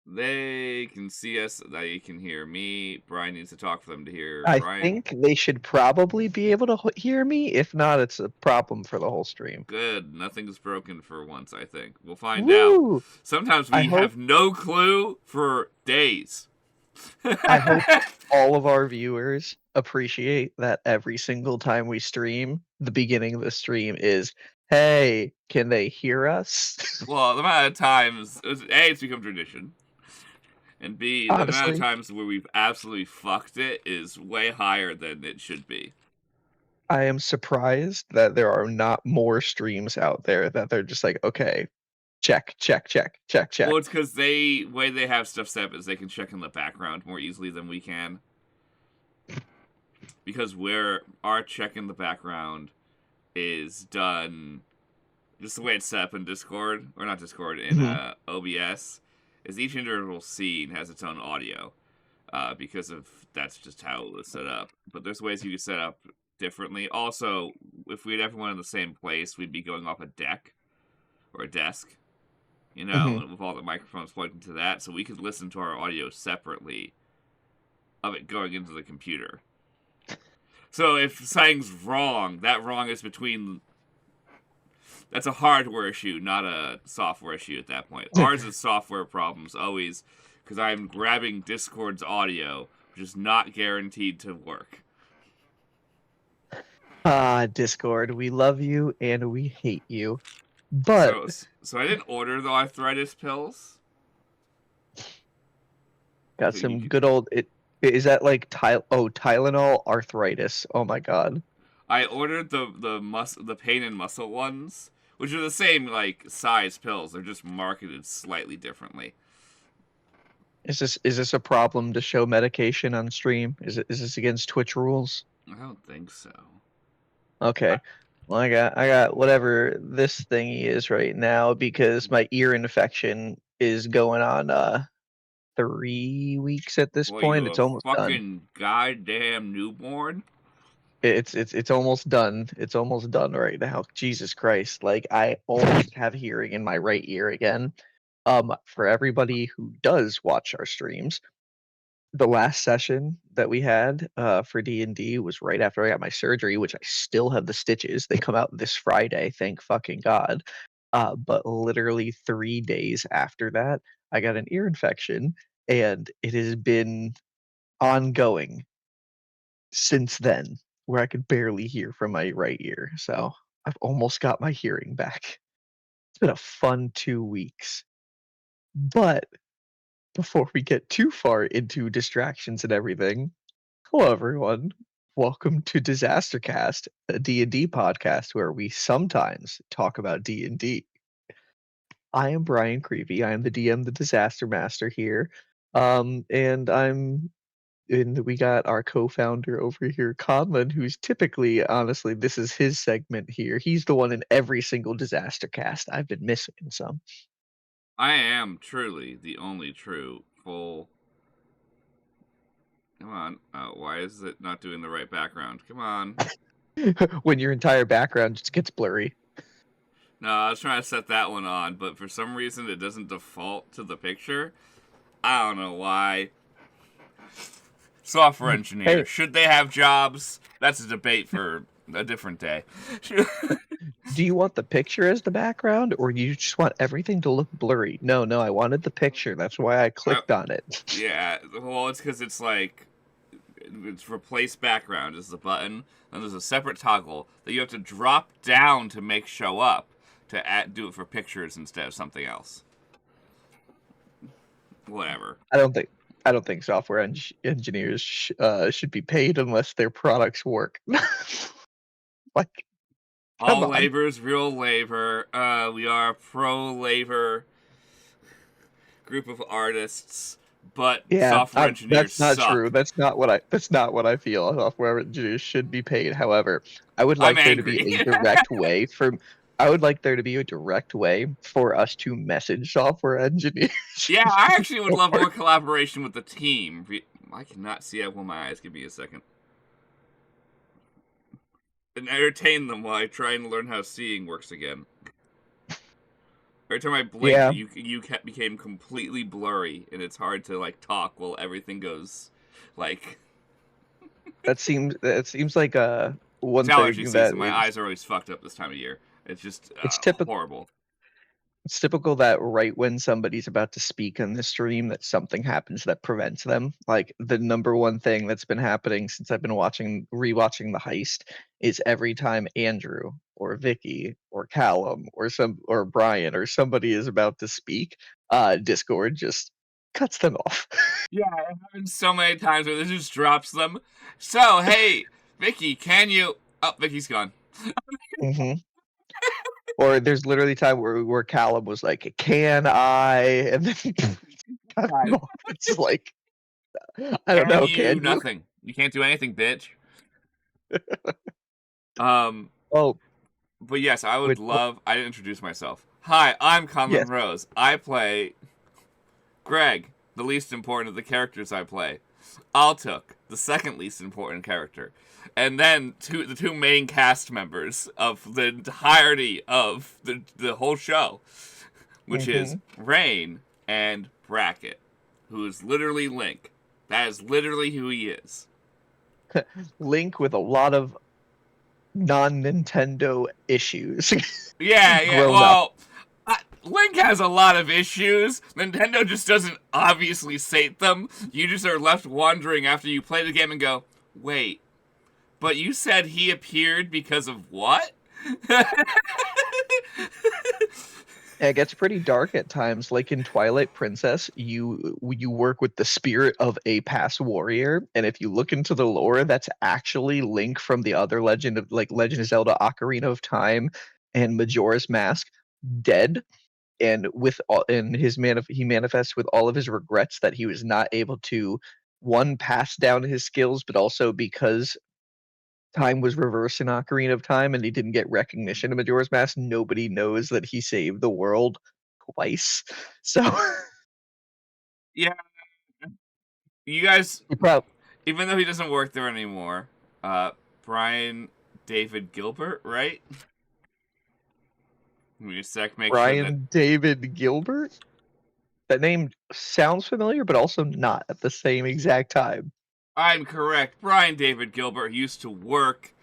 They can see us. They can hear me. Bryan needs to talk for them to hear I Bryan. think they should probably be able to hear me. If not, it's a problem for the whole stream. Good. Nothing's broken for once, I think. We'll find out. Woo! Sometimes I we hope have no clue for days. I hope all of our viewers appreciate that every single time we stream, the beginning of the stream is, "Hey, can they hear us?" Well, the amount of times, A, it's become tradition. And B, the amount of Honestly, times where we've absolutely fucked it is way higher than it should be. I am surprised that there are not more streams out there that they're just like, "Okay, check, check, check, check, check." Well, it's because way they have stuff set up is they can check in the background more easily than we can. Because where our check in the background is done just the way it's set up in Discord, or not Discord, in Mhm, OBS, is each individual scene has its own audio. Because of that's just how it was set up. But there's ways you can set up differently. Also, if we had everyone in the same place, we'd be going off a deck or a desk, mhm. with all the microphones plugged into that, so we could listen to our audio separately of it going into the computer. So if something's wrong, that wrong is between. That's a hardware issue, not a software issue at that point. Ours is software problems always, because I'm grabbing Discord's audio, which is not guaranteed to work. Discord, we love you and we hate you. But So I didn't order the arthritis pills. got So you some could, good old it is that like Tylenol arthritis. Oh my god. I ordered the pain and muscle ones, which are the same like size pills. They're just marketed slightly differently. Is this a problem to show medication on stream? Is this against Twitch rules? I don't think so. Okay. Well, I got whatever this thingy is right now because my ear infection is going on 3 weeks at this Boy, you point. a It's almost done. fucking goddamn newborn. It's almost done. It's almost done right now. Jesus Christ. Like I almost have hearing in my right ear again. For everybody who does watch our streams, the last session that we had for D&D was right after I got my surgery, which I still have the stitches. They come out this Friday, thank fucking God. But literally 3 days after that, I got an ear infection, and it has been ongoing since then, where I could barely hear from my right ear. So I've almost got my hearing back. It's been a fun 2 weeks. But before we get too far into distractions and everything, hello everyone. Welcome to DisasterCast, a D&D podcast where we sometimes talk about D&D. I am Brian Creevy. I am the DM, the Disaster Master here. And we got our co-founder over here, Conlan, who's typically, honestly, this is his segment here. He's the one in every single disaster cast. I've been missing some. I am truly the only true full. Come on. Why is it not doing the right background? Come on. When your entire background just gets blurry. No, I was trying to set that one on, but for some reason it doesn't default to the picture. I don't know why. Software Hey, engineers, should they have jobs? That's a debate for a different day. do you want the picture as the background, or do you just want everything to look blurry? No, no, I wanted the picture. That's why I I, clicked on it. yeah, well, it's because it's replace background is the button, and there's a separate toggle that you have to drop down to make show up to do it for pictures instead of something else. Whatever. I don't think I don't think software engineers should be paid unless their products work. Like, come All on. labor is real labor. We are a pro labor group of artists, but Yeah, software engineers that's not true. suck. That's not what I feel. Software engineers should be paid. However, I would I'm like there to be angry. a direct way for I would like there to be a direct way for us to message software engineers. Yeah, I actually would love more collaboration with the team. I cannot see out with my eyes. Give me a second. And entertain them while I try and learn how seeing works again. Every time I blinked, Yeah, became completely blurry, and it's hard to like talk while everything goes like. that seems like It's one allergy thing that season. My is eyes are always fucked up this time of year. It's just it's typical. horrible. It's typical that right when somebody's about to speak on the stream, that something happens that prevents them. Like the number one thing that's been happening since I've been rewatching the Heist is every time Andrew or Vicky or Callum or Bryan or somebody is about to speak, Discord just cuts them off. Yeah, it happens so many times where this just drops them. So hey, Vicky, can you? Oh, Vicky's gone. hmm Or there's literally time where Callum was like, "Can I?" and then he cut him God. off. It's like, I don't Can know, you? can you? Nothing. You can't do anything, bitch. Um, Oh, but yes, I would which love. I didn't introduce myself. Hi, I'm Conlan yes. Rose. I play Greg, the least important of the characters I play. Altook, the second least important character. And then the two main cast members of the entirety of the whole show, which is hmm Rainn and Bracket, who is literally Link. That is literally who he is. Link with a lot of non-Nintendo issues. Yeah, yeah. Grown up. Well, Link has a lot of issues. Nintendo just doesn't obviously sate them. You just are left wondering after you play the game and go, wait, but you said he appeared because of what? It gets pretty dark at times. Like in Twilight Princess, you work with the spirit of a past warrior, and if you look into the lore, that's actually Link from the other Legend of Zelda: Ocarina of Time and Majora's Mask, dead. And with all in his he manifests with all of his regrets that he was not able to one pass down his skills, but also because time was reversed in Ocarina of Time and he didn't get recognition in Majora's Mask, nobody knows that he saved the world twice. So Yeah, you guys, he probably even though he doesn't work there anymore, Bryan David Gilbert, right? Give me a sec, make sure that Brian David Gilbert. That name sounds familiar, but also not at the same exact time. I'm correct. Bryan David Gilbert used to work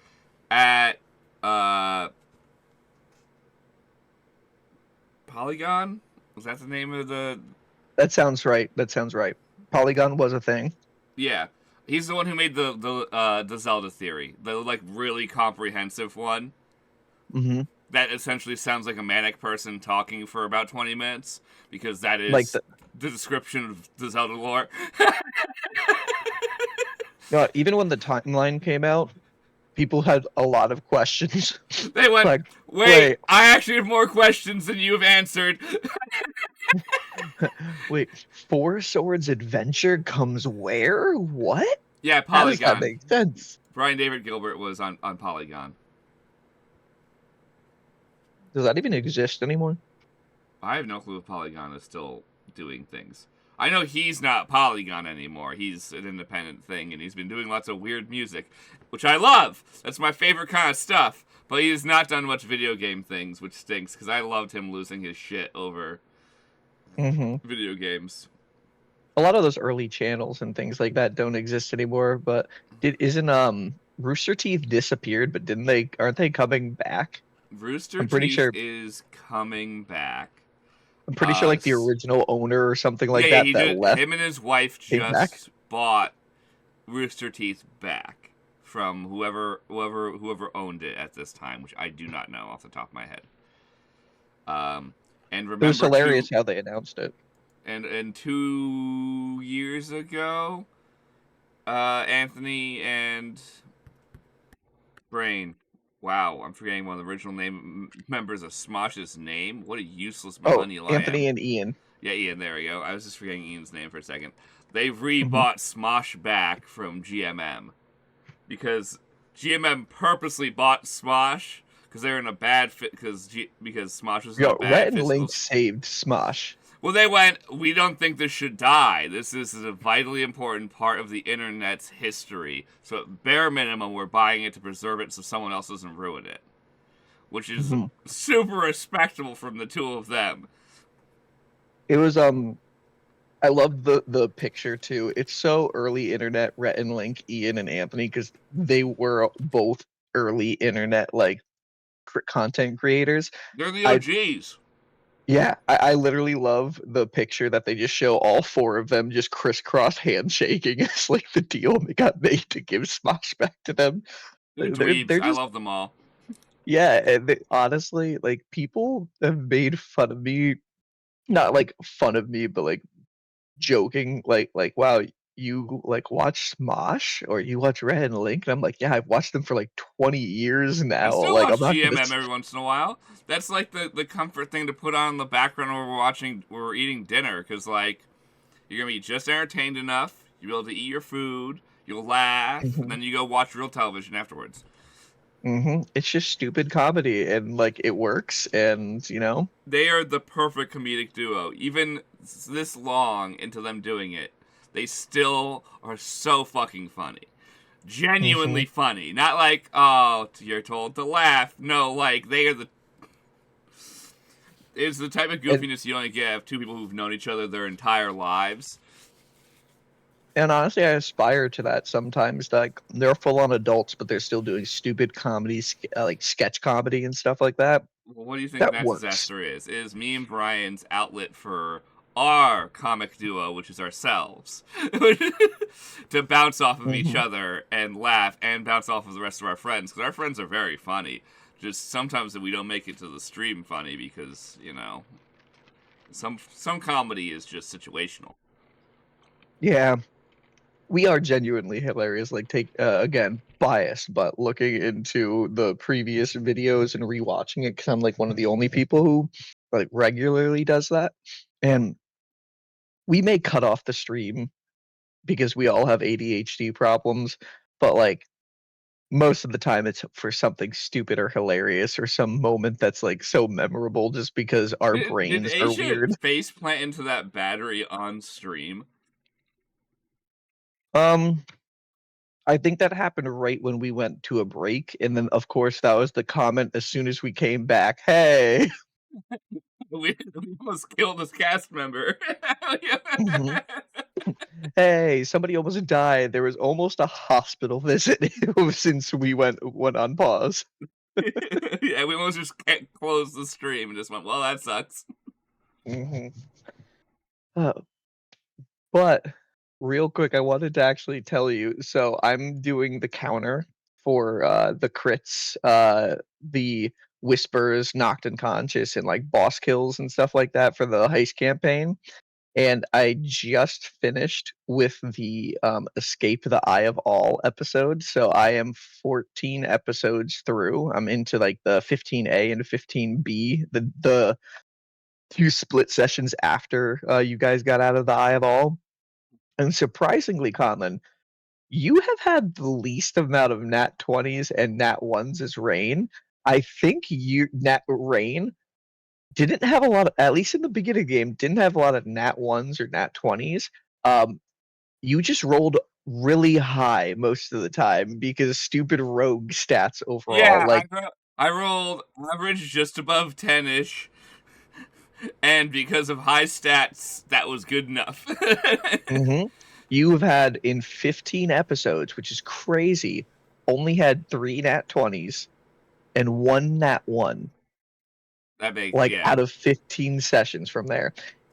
at uh, Polygon. Was that the name of the? That sounds right. That sounds right. Polygon was a thing. Yeah, he's the one who made the Zelda theory, the like really comprehensive one hmm that essentially sounds like a manic person talking for about 20 minutes because that Like is the description of the Zelda lore. even when the timeline came out, people had a lot of questions. They went, Like, wait, wait, I actually have more questions than you've answered. wait, Four Swords Adventure comes where? What? Yeah, How does that Polygon. make sense? Bryan David Gilbert was on Polygon. Does that even exist anymore? I have no clue if Polygon is still doing things. I know he's not Polygon anymore. He's an independent thing, and he's been doing lots of weird music, which I love. That's my favorite kind of stuff. But he has not done much video game things, which stinks, because I loved him losing his shit over hmm video games. A lot of those early channels and things like that don't exist anymore. But isn't Rooster Teeth disappeared? But didn't they? Aren't they coming back? Rooster I'm pretty Teeth sure. is coming back. I'm pretty sure like the original owner or something like that He that did. left Him and his wife came back. just bought Rooster Teeth back from whoever owned it at this time, which I do not know off the top of my head. And It was remember hilarious how they announced it. and 2 years ago, Anthony and Brain. Wow, I'm forgetting one of the original members of Smosh's name. What a useless Oh, millennial I Anthony am. and Ian. Yeah, Ian, there we go. I was just forgetting Ian's name for a second. They hmm rebought Smosh back from GMM because GMM purposely bought Smosh because they're in a bad fit because Smosh was in a Yo, bad Rhett and fiscal. Link saved Smosh. Well, they went, we don't think this should die. This is a vitally important part of the internet's history. So at bare minimum, we're buying it to preserve it so someone else doesn't ruin it. which is Mhm. super respectable from the two of them. It was I love the picture too. It's so early internet. Rhett and Link, Ian and Anthony, because they were both early internet like content creators. They're the I OGs. Yeah, I literally love the picture that they just show all four of them just crisscross handshaking. It's like the deal they got made to give Smosh back to them. They're They're dweebs. I just love them all. yeah, and honestly, like people have made fun of me, not like fun of me, but like joking, like wow, you like watch Smosh or you watch Red and Link, and I'm like, yeah, I've watched them for like 20 years I now. still Like I'm watch not gonna. GMM every once in a while. That's like the comfort thing to put on in the background when we're eating dinner, because like you're gonna be just entertained enough. You'll be able to eat your food. You'll laugh, and Mhm, then you go watch real television afterwards. It's just stupid comedy, and like it works, and They are the perfect comedic duo. Even this long into them doing it, they still are so fucking funny. Genuinely Mhm. funny. Not like, oh, you're told to laugh. No, like they are the. It's the type of And goofiness you only get of two people who've known each other their entire lives. and honestly, I aspire to that sometimes. Like they're full on adults, but they're still doing stupid comedy, like sketch comedy and stuff like that. Well, what do you think That Nat works. Disaster is? It is me and Bryan's outlet for our comic duo, which is ourselves, to bounce off of each Hmm other and laugh and bounce off of the rest of our friends, because our friends are very funny. Just sometimes we don't make it to the stream funny because some comedy is just situational. Yeah, we are genuinely hilarious. Like, take again, biased, but looking into the previous videos and rewatching it, because I'm like one of the only people who like regularly does that. And we may cut off the stream because we all have ADHD problems, but like most of the time it's for something stupid or hilarious or some moment that's like so memorable just because our Did brains are Asia weird. face plant into that battery on stream? Um, I think that happened right when we went to a break, and then of course that was the comment as soon as we came back. Hey, We almost killed this cast member. mhm. Hey, somebody almost died. There was almost a hospital visit since we went on pause. Yeah, we almost just can't close the stream and just went, well, that sucks. Hmm But real quick, I wanted to actually tell you. So I'm doing the counter for the crits, the whispers, knocked unconscious, and like boss kills and stuff like that for the heist campaign. And I just finished with the Escape the Eye of All episode. So I am 14 episodes through. I'm into like the 15A and 15B, the two split sessions after you guys got out of the Eye of All. And surprisingly, Conlan, you have had the least amount of nat 20s and nat 1s as Rain. I think you nat Rain didn't have a lot of, at least in the beginning of the game, didn't have a lot of nat 1s or nat 20s. You just rolled really high most of the time because stupid rogue stats overall. Yeah, Like, I rolled average just above 10-ish, and because of high stats, that was good enough. mhm. You have had in 15 episodes, which is crazy, only had three nat 20s and one nat 1. That makes, Like yeah. out of 15 sessions from there.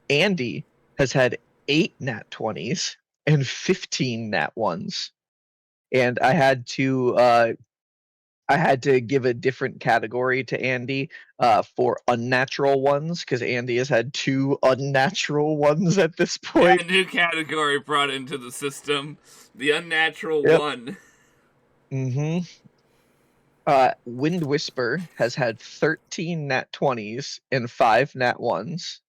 Andy has had 8 nat 20s and 15 nat 1s. And I had to give a different category to Andy for unnatural ones because Andy has had two unnatural ones at this Yeah, point. a new category brought into the system. The unnatural Yep. one. hmm Wind Whisper has had 13 nat 20s and 5 nat 1s.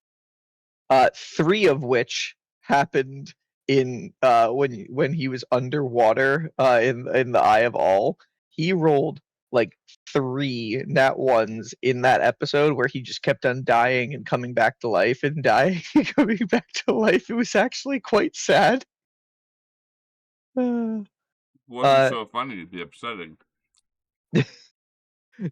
Three of which happened in when he was underwater in the Eye of All. He rolled like three nat ones in that episode where he just kept on dying and coming back to life and dying and coming back to life. It was actually quite sad. Uh, Wasn't uh, so funny to be upsetting.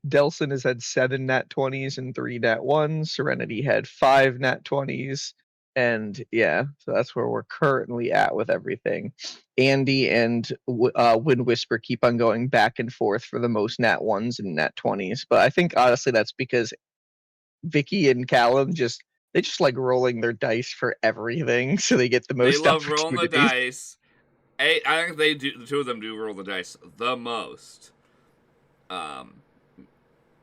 Delson has had 7 nat 20s and 3 nat 1s. Serenity had 5 nat 20s. And yeah, so that's where we're currently at with everything. Andy and Wind Whisper keep on going back and forth for the most nat 1s and nat 20s. But I think honestly that's because Vicky and Callum they just like rolling their dice for everything, so they get the They most love rolling the opportunities. dice. I think they do. The two of them do roll the dice the most.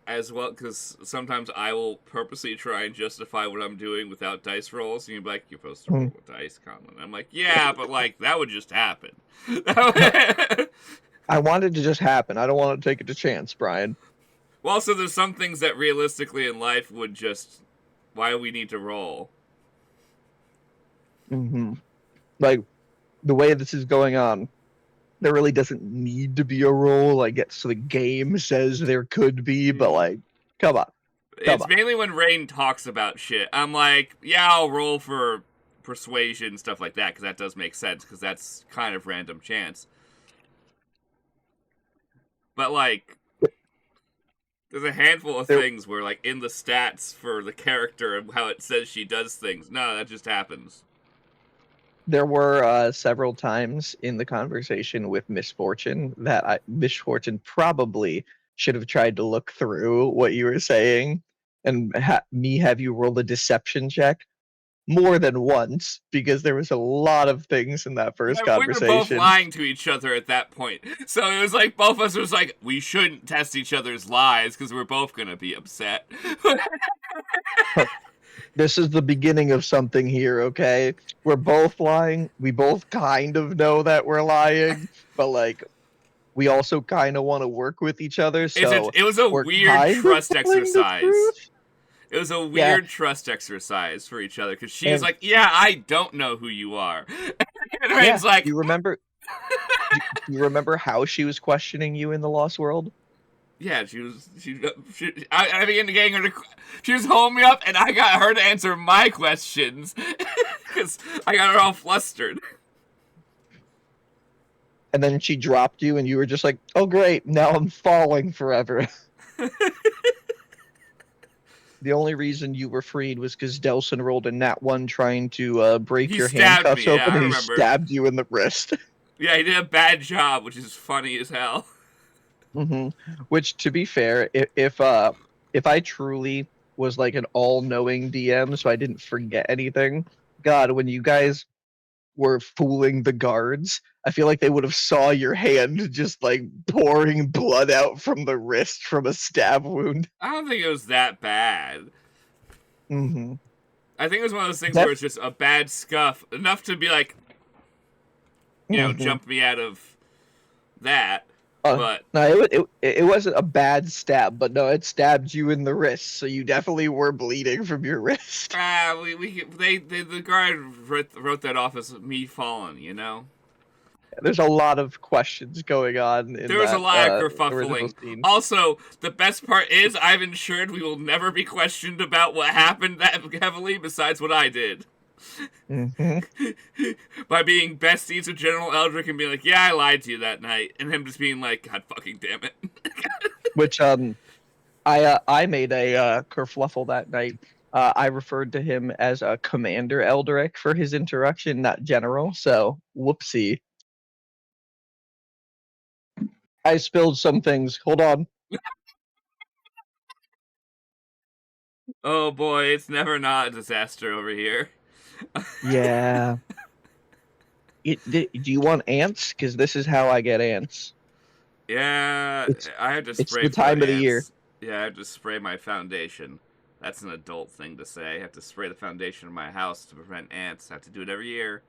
As well, because sometimes I will purposely try and justify what I'm doing without dice rolls, and you're like, "You're supposed to roll with dice, Conlan." I'm like, "Yeah, but like that would just happen." I want it to just happen. I don't want to take it to chance, Bryan. Well, so there's some things that realistically in life would just why we need to roll. Like the way this is going on, there really doesn't need to be a roll. I guess the game says there could be, but like, come on. It's mainly when Rainn talks about shit. I'm like, yeah, I'll roll for persuasion, stuff like that, because that does make sense, because that's kind of random chance. But like, there's a handful of things where, like, in the stats for the character and how it says she does things, no, that just happens. There were several times in the conversation with Miss Fortune that Miss Fortune probably should have tried to look through what you were saying and have you roll a deception check more than once, because there was a lot of things in that first conversation. We were both lying to each other at that point. So it was like both of us was like, we shouldn't test each other's lies because we're both going to be upset. This is the beginning of something here, okay? We're both lying. We both kind of know that we're lying, but like we also kind of want to work with each other. So it was a weird trust exercise. It was a weird trust exercise for each other because she's like, "Yeah, I don't know who you are." And Rainn's like, "You remember? Do you remember how she was questioning you in the Lost World?" Yeah, I began getting her to. She was holding me up, and I got her to answer my questions because I got her all flustered. And then she dropped you, and you were just like, "Oh, great! Now I'm falling forever." The only reason you were freed was because Delson rolled a nat 1 trying to break your handcuffs open, and he stabbed you in the wrist. Yeah, he did a bad job, which is funny as hell. Which, to be fair, if I truly was like an all-knowing DM, so I didn't forget anything, God, when you guys were fooling the guards, I feel like they would have saw your hand just like pouring blood out from the wrist from a stab wound. I don't think it was that bad. I think it was one of those things where it's just a bad scuff, enough to be like, you know, jump me out of that. But no, it wasn't a bad stab, but no, it stabbed you in the wrist, so you definitely were bleeding from your wrist. The guard wrote that off as me falling, you know. There's a lot of questions going on. There was a lot of kerfuffling. Also, the best part is I've ensured we will never be questioned about what happened that heavily, besides what I did. By being besties with General Eldrick and being like, yeah, I lied to you that night, and him just being like, God fucking damn it. Which I made a kerfluffle that night. I referred to him as a Commander Eldrick for his introduction, not General. So whoopsie. I spilled some things. Hold on. Oh boy, it's never not a disaster over here. Yeah. Do you want ants? Because this is how I get ants. Yeah, I have to spray. It's the time of the year. Yeah, I have to spray my foundation. That's an adult thing to say. I have to spray the foundation of my house to prevent ants. I have to do it every year.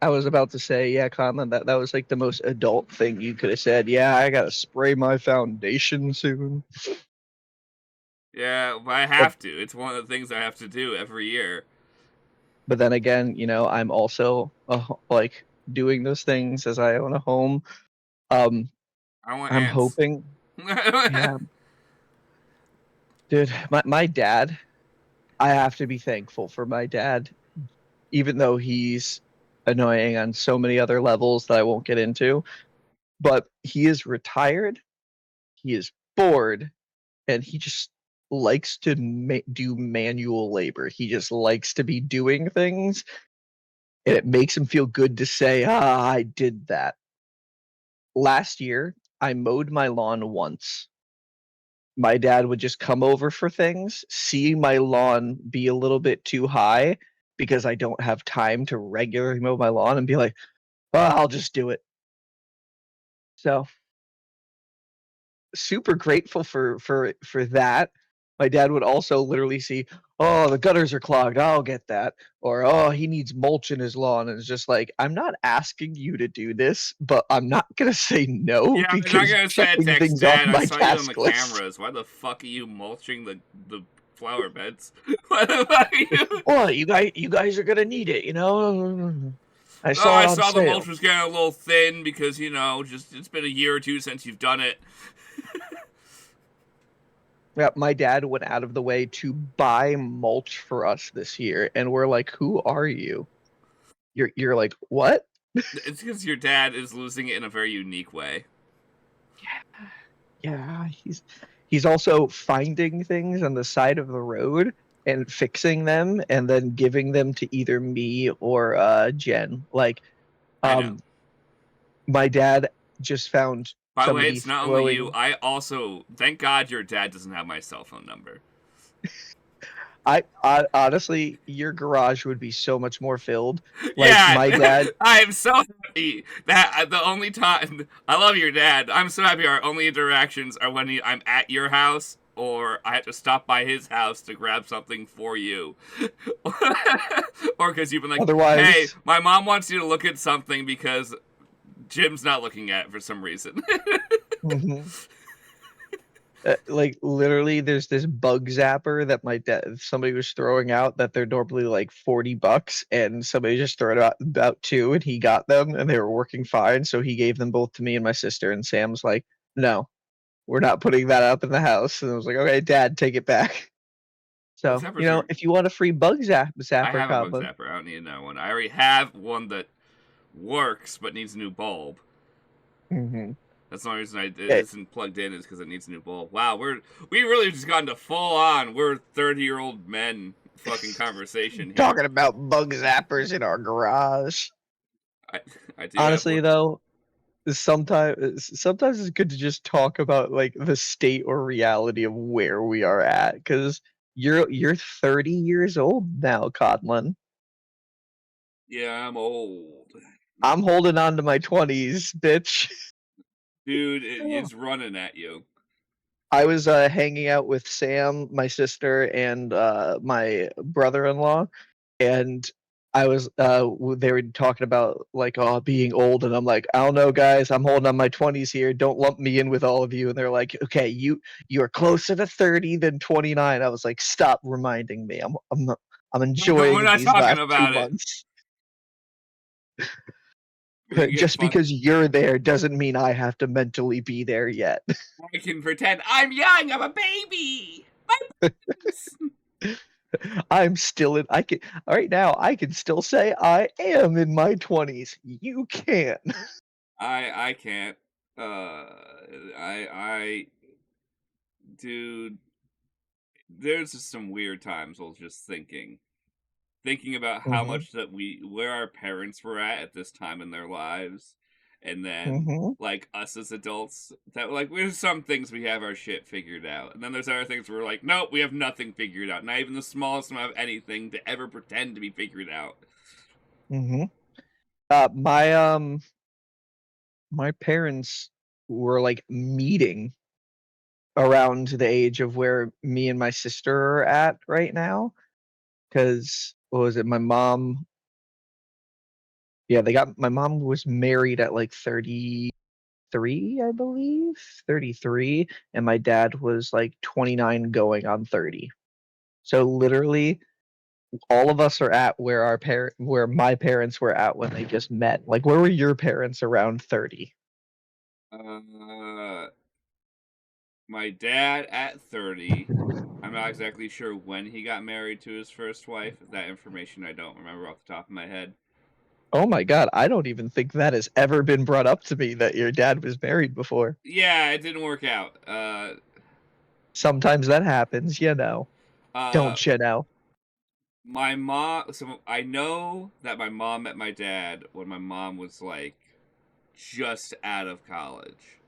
I was about to say, yeah, Conlan, that was like the most adult thing you could have said. Yeah, I gotta spray my foundation soon. Yeah, but I have to. It's one of the things I have to do every year. But then again, you know, I'm also like doing those things as I own a home. I'm ants. hoping. Yeah. Dude, my dad, I have to be thankful for my dad, even though he's annoying on so many other levels that I won't get into. But he is retired. He is bored, and he just likes to do manual labor. He just likes to be doing things, and it makes him feel good to say, I did that. Last year, I mowed my lawn once. My dad would just come over for things, see my lawn be a little bit too high because I don't have time to regularly mow my lawn, and be like, well, I'll just do it. So super grateful for that. My dad would also literally see, oh, the gutters are clogged, I'll get that. Or, oh, he needs mulch in his lawn. And it's just like, I'm not asking you to do this, but I'm not gonna say no Yeah, I'm not because gonna say checking text things off Dad. I my saw you on the task list. cameras. Why the fuck are you mulching the flower beds? Why the fuck are you? Well, you guys are gonna need it, you know. I Oh, saw I it on saw the mulch sale. was getting a little thin because just it's been a year or two since you've done it. Yeah, my dad went out of the way to buy mulch for us this year, and we're like, "Who are you?" You're like, "What?" It's because your dad is losing it in a very unique way. Yeah, he's also finding things on the side of the road and fixing them and then giving them to either me or Jen. Like, I know. um, my dad just found By the way, somebody it's not only you. throwing. I also thank God your dad doesn't have my cell phone number. I honestly, your garage would be so much more filled. Like Yeah, my dad. I am so happy that the only time I love your dad. I'm so happy our only interactions are when I'm at your house or I have to stop by his house to grab something for you, or because you've been like, "Hey, Otherwise, my mom wants you to look at something because Jim's not looking at it for some reason." mhm. Like literally, there's this bug zapper that my dad somebody was throwing out that they're normally like $40, and somebody just threw it out about two, and he got them, and they were working fine. So he gave them both to me and my sister, and Sam's like, "No, we're not putting that up in the house." And I was like, "Okay, Dad, take it back." Bug So zappers are. if you want a free bug I zapper have a bug combo, zapper. I don't need another one. I already have one that works but needs a new bulb. hmm That's the only reason it yeah, isn't plugged in is because it needs a new bulb. Wow, we really just got into full on. We're 30-year-old men fucking conversation here. talking about bug zappers in our garage. I I do have Honestly, one. though, sometimes it's good to just talk about like the state or reality of where we are at, because you're 30 years old now, Conlan. Yeah, I'm old, I'm holding on to my 20s, bitch. dude. Oh. It's running at you. I was hanging out with Sam, my sister, and my brother-in-law, and they were talking about like, oh, being old, and I'm like, I don't know, guys, I'm holding on my 20s here, don't lump me in with all of you. And they're like, okay, you're closer to 30 than 29. I was like, stop reminding me. I'm We're enjoying not these talking last two about it. months We can get just fun. because you're there doesn't mean I have to mentally be there yet. I can pretend I'm young. I'm a baby. My friends. I'm still in I can right now I can still say I am in my 20s. You can't. I can't. I dude. There's just some weird times. I was just thinking about how Mhm. much that where our parents were at this time in their lives, and then Mhm. like us as adults that like there's some things we have our shit figured out, and then there's other things where we're like, nope, we have nothing figured out, not even the smallest amount of anything to ever pretend to be figured out. Mhm. My parents were like meeting around the age of where me and my sister are at right now. Cause what was it? My mom, yeah, my mom was married at like 33, I believe, 33, and my dad was like 29 going on 30. So literally all of us are at where my parents were at when they just met. Like, where were your parents around 30? Uh, my dad at 30. I'm not exactly sure when he got married to his first wife. That information I don't remember off the top of my head. Oh my god, I don't even think that has ever been brought up to me that your dad was married before. Yeah, it didn't work out. Sometimes that happens, you know. Uh, Don't you know? my mom. So I know that my mom met my dad when my mom was like just out of college.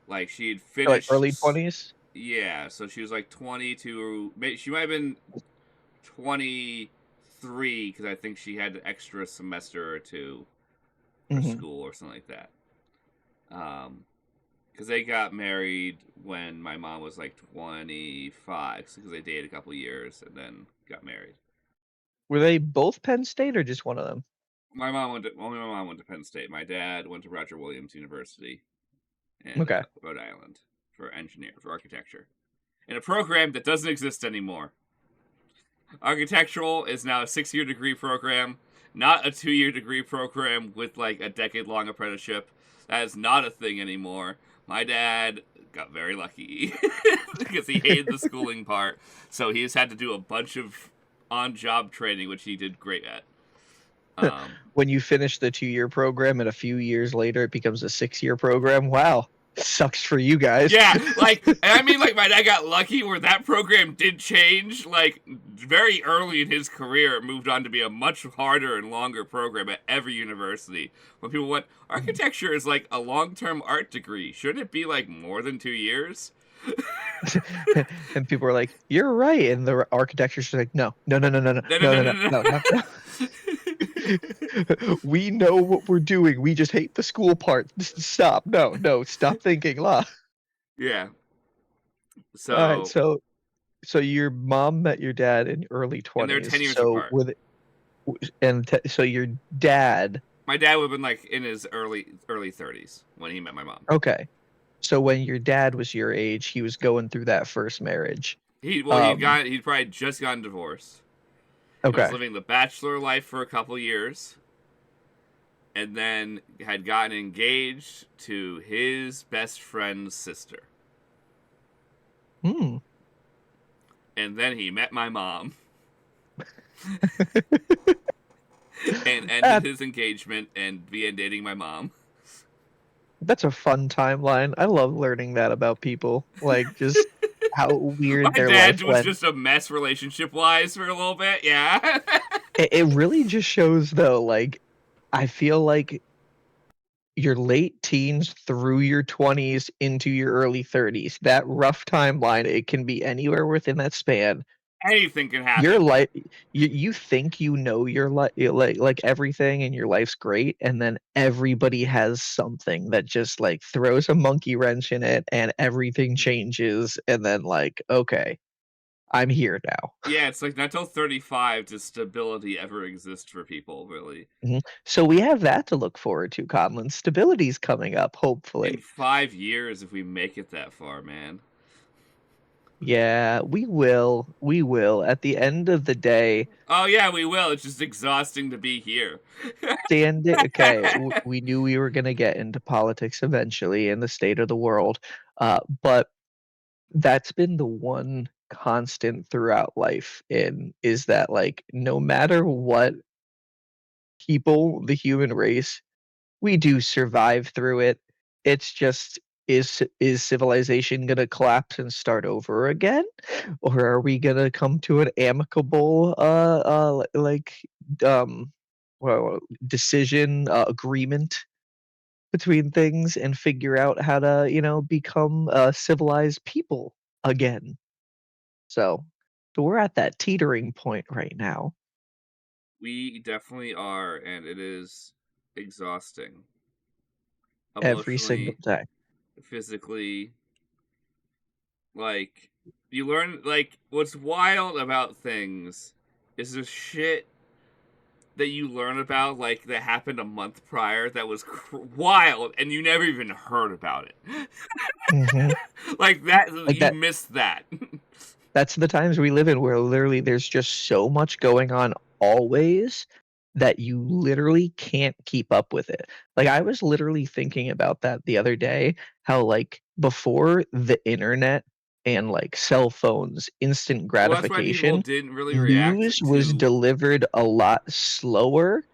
Like she had Like finished. early 20s? Yeah, so she was like 22. She might have been 23 because I think she had an extra semester or two for Hmm. school or something like that. Because they got married when my mom was like 25, because they dated a couple years and then got married. Were they both Penn State or just one of them? Only my mom went to Penn State. My dad went to Roger Williams University in Okay. Rhode Island for architecture, in a program that doesn't exist anymore. Architectural is now a 6-year degree program, not a 2-year degree program with like a decade-long apprenticeship. That is not a thing anymore. My dad got very lucky because he hated the schooling part, so he has had to do a bunch of on-job training, which he did great at. When you finish the 2-year program and a few years later it becomes a 6-year program, wow. Sucks for you guys. Yeah, like, and I mean, like, my dad got lucky where that program did change. Like, very early in his career, it moved on to be a much harder and longer program at every university. When people went, architecture is like a long-term art degree. Shouldn't it be like more than 2 years? And people are like, "You're right," and the architecture's like, "No, no, no, no, no, no, No, no, no, no, no, no, no, no, no. no. We know what we're doing. We just hate the school part. Stop. No, no. Stop thinking law." Yeah. All right. So, So your mom met your dad in early and they're 10 20s. years So apart. so your dad. My dad would have been like in his early 30s when he met my mom. Okay. So when your dad was your age, he was going through that first marriage. He'd Um. probably just gotten divorced. He was Okay. living the bachelor life for a couple years, and then had gotten engaged to his best friend's sister. Hmm. And then he met my mom and ended That, his engagement and began dating my mom. that's a fun timeline. I love learning that about people. Like just how weird My their life dad was went. just a mess relationship wise for a little bit, yeah. It really just shows though, like I feel like your late teens through your 20s into your early 30s, that rough timeline, it can be anywhere within that span. Anything can Your happen. life, you think you know your life, like everything in your life's great, and then everybody has something that just like throws a monkey wrench in it, and everything changes, and then like, okay, I'm here now. Yeah, it's like not till 35 does stability ever exist for people, really. Mhm. So we have that to look forward to, Conlan. Stability's coming up, In hopefully. 5 years, if we make it that far, man. Yeah, we will. We will. At the end of the day, Oh, yeah, we will. It's just exhausting to be here. okay, we knew we were going to get into politics eventually and the state of the world. But that's been the one constant throughout life in is that like no matter what people, the human race, we do survive through it. It's just is civilization gonna collapse and start over again, or are we gonna come to an amicable like um well decision agreement between things and figure out how to become civilized people again? So, so we're at that teetering point right now We definitely are, and it is exhausting. every single Emotionally, day. physically. Like, you learn, like, what's wild about things is the shit that you learn about, like, that happened a month prior that was wild, and you never even heard about it. Hmm. Like, that, Like you that. missed that. That's the times we live in where literally there's just so much going on always that you literally can't keep up with it. Like I was literally thinking about that the other day, how like before the internet and like cell phones, instant Well, that's why people gratification, didn't really react news was to. delivered a lot slower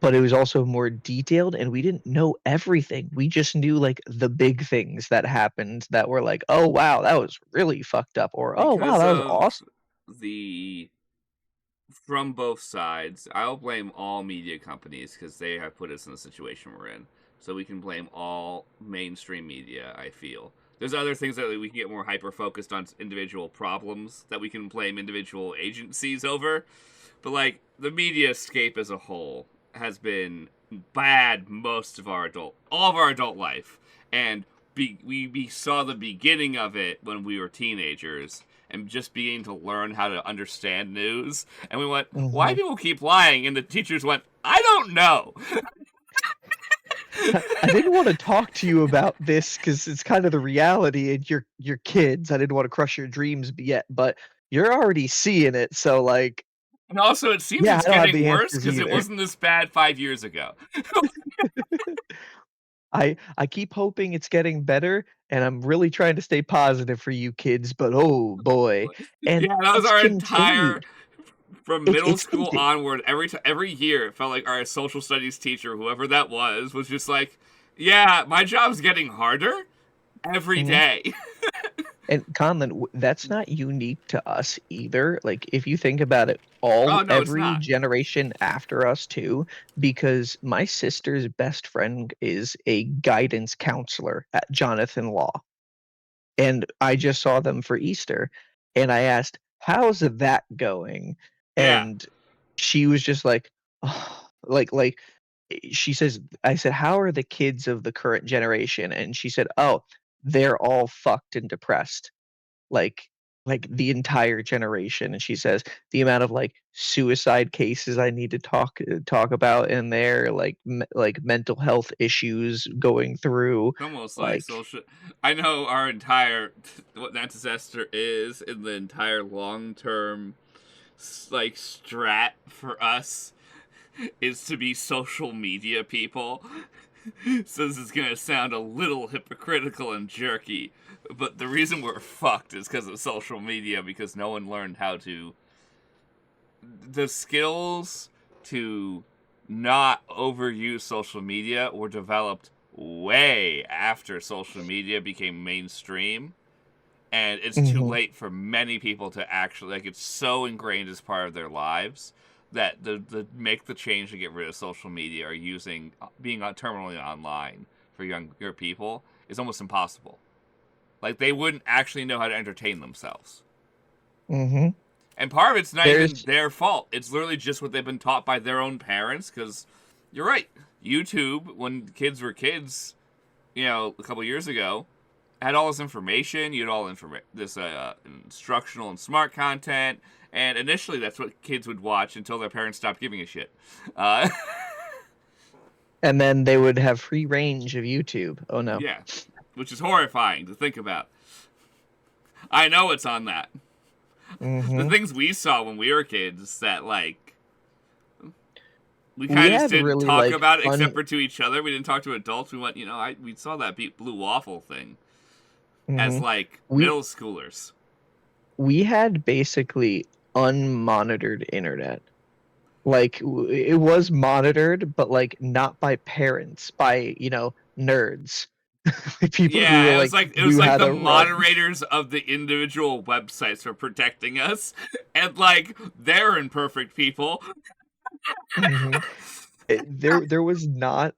but it was also more detailed, and we didn't know everything. We just knew like the big things that happened that were like, oh wow, that was really fucked up, or oh wow, Because that was of awesome. the from both sides, I'll blame all media companies because they have put us in the situation we're in. So we can blame all mainstream media, I feel. There's other things that we can get more hyper focused on individual problems that we can blame individual agencies over. But like the media scape as a whole has been bad most of all of our adult life. And we saw the beginning of it when we were teenagers and just beginning to learn how to understand news. And we went, why Hmm. do people keep lying? And the teachers went, I don't know. I didn't want to talk to you about this because it's kind of the reality, and you're kids. I didn't want to crush your dreams yet, but you're already seeing it. So like, And also, it seems yeah, it's I don't have getting the worse answers because it either. wasn't this bad 5 years ago. I keep hoping it's getting better, and I'm really trying to stay positive for you kids, but oh boy. And Yeah, that was it's our entire continued. from It's middle it's school conti- onward. Every year, it felt like our social studies teacher, whoever that was just like, "Yeah, my job's getting harder every Mhm. day." And Conlon, that's not unique to us either. Like if you think about it, Oh all no, it's every not. generation after us too, because my sister's best friend is a guidance counselor at Jonathan Law. And I just saw them for Easter, and I asked, "How's that going?" Yeah, And she was just like, oh, she says, I said, "How are the kids of the current generation?" And she said, "Oh, they're all fucked and depressed." like the entire generation. And she says the amount of like suicide cases I need to talk about in there, like mental health issues going through, it's almost like like social. I know our entire what Nat Disaster is in the entire long term like strat for us is to be social media people. So this is gonna sound a little hypocritical and jerky, but the reason we're fucked is because of social media because no one learned how to the skills to not overuse social media were developed way after social media became mainstream, and it's too mhm, late for many people to actually like it's so ingrained as part of their lives that the make the change to get rid of social media or using being terminally online for younger people is almost impossible. Like they wouldn't actually know how to entertain themselves. mhm. And part of it's not even There's their fault. It's literally just what they've been taught by their own parents. Because you're right, YouTube when kids were kids, a couple years ago, had all this information. You had all this instructional and smart content, and initially that's what kids would watch until their parents stopped giving a shit. Uh, And then they would have free range of YouTube. Oh no. yeah, which is horrifying to think about. I know it's on that. The Mhm. things we saw when we were kids that like we We kind of just had didn't really talk like about it except for to each other. We didn't talk to adults. We went, we saw that blue waffle thing as mhm. like we middle schoolers. we had basically unmonitored internet. Like it was monitored, but like not by parents, by nerds, people who Yeah, it was knew like how the to run. moderators of the individual websites were protecting us, and like they're imperfect people. Hmm. There was not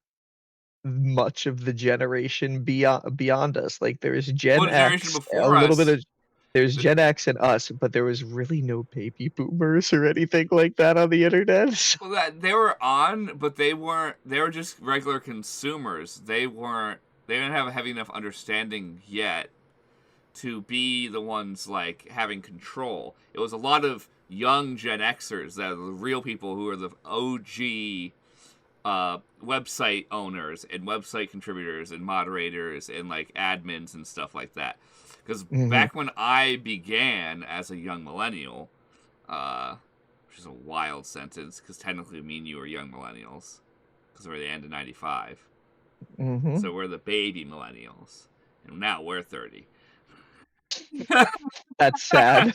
much of the generation beyond us. Like there's Well, Gen the generation X, a before little bit us, of there's Gen X and us, but there was really no baby boomers or anything like that on the internet. well, that they were on, but they weren't. They were just regular consumers. They weren't. They didn't have a heavy enough understanding yet to be the ones like having control. It was a lot of young Gen Xers that are the real people who are the OG website owners and website contributors and moderators and like admins and stuff like that. Because Hmm. back when I began as a young millennial, uh, which is a wild sentence because technically me and you are young millennials because we're the end of '95, Hmm. so we're the baby millennials, and now we're 30. That's sad.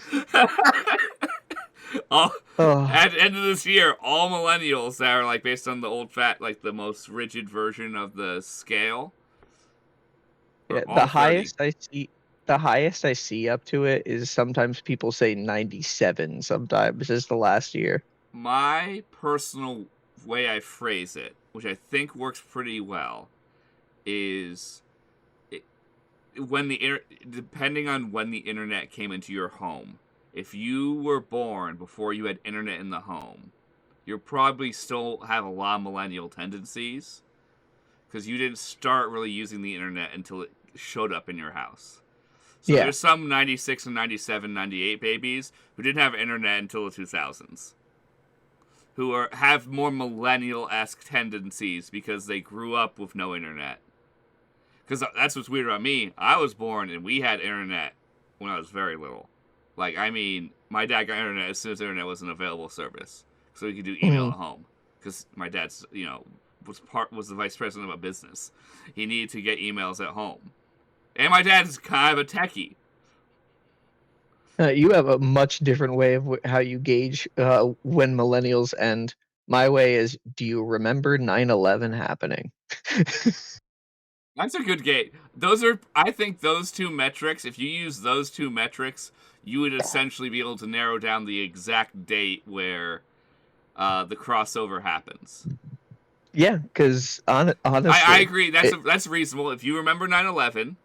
All, Oh, at the end of this year, all millennials that are like based on the old fat, like the most rigid version of the scale, are yeah, all 30. the highest I see up to it is sometimes people say 97 sometimes is the last year. My personal way I phrase it, which I think works pretty well, is when depending on when the internet came into your home. If you were born before you had internet in the home, you probably still have a lot of millennial tendencies because you didn't start really using the internet until it showed up in your house. So Yeah. there's some 96 and 97, 98 babies who didn't have internet until the 2000s, who have more millennial-esque tendencies because they grew up with no internet. Because that's what's weird about me. I was born and we had internet when I was very little. Like, I mean, my dad got internet as soon as internet was an available service, so he could do email Mhm. at home. Because my dad's, was the vice president of a business. He needed to get emails at home, and my dad's kind of a techie. You have a much different way of how you gauge when millennials end. My way is, do you remember 9/11 happening? That's a good gate. I think those two metrics, if you use those two metrics, you would essentially be able to narrow down the exact date where the crossover happens. Yeah, because I honestly, agree. That's reasonable. If you remember 9/11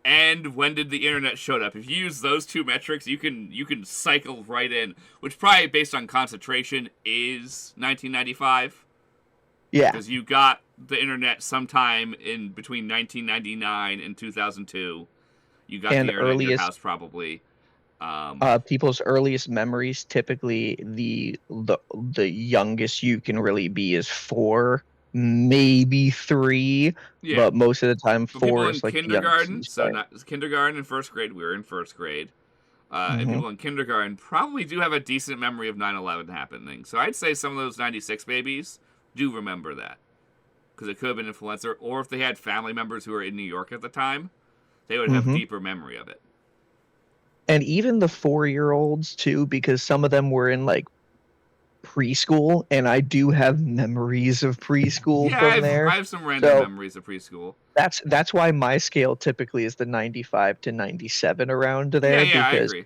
and when did the internet showed up, if you use those two metrics, you can cycle right in, which probably based on concentration is 1995 yeah, because you got the internet sometime in between 1999 and 2002. You got the and internet in your earliest house probably. people's earliest memories, typically the youngest you can really be is 4, maybe 3, Yeah, but most of the time but people 4 in is like the youngest kindergarten, you so start. not kindergarten and first grade, we were in first grade. And Hmm. people in kindergarten probably do have a decent memory of 9/11 happening. So I'd say some of those 96 babies do remember that. Because it could have been influenza, or if they had family members who were in New York at the time, they would have Hmm. deeper memory of it. And even the 4-year-olds too, because some of them were in like preschool, and I do have memories of preschool Yeah, from I there. have some random So memories of preschool. that's why my scale typically is the 95 to 97 around Yeah, there, yeah, I because agree.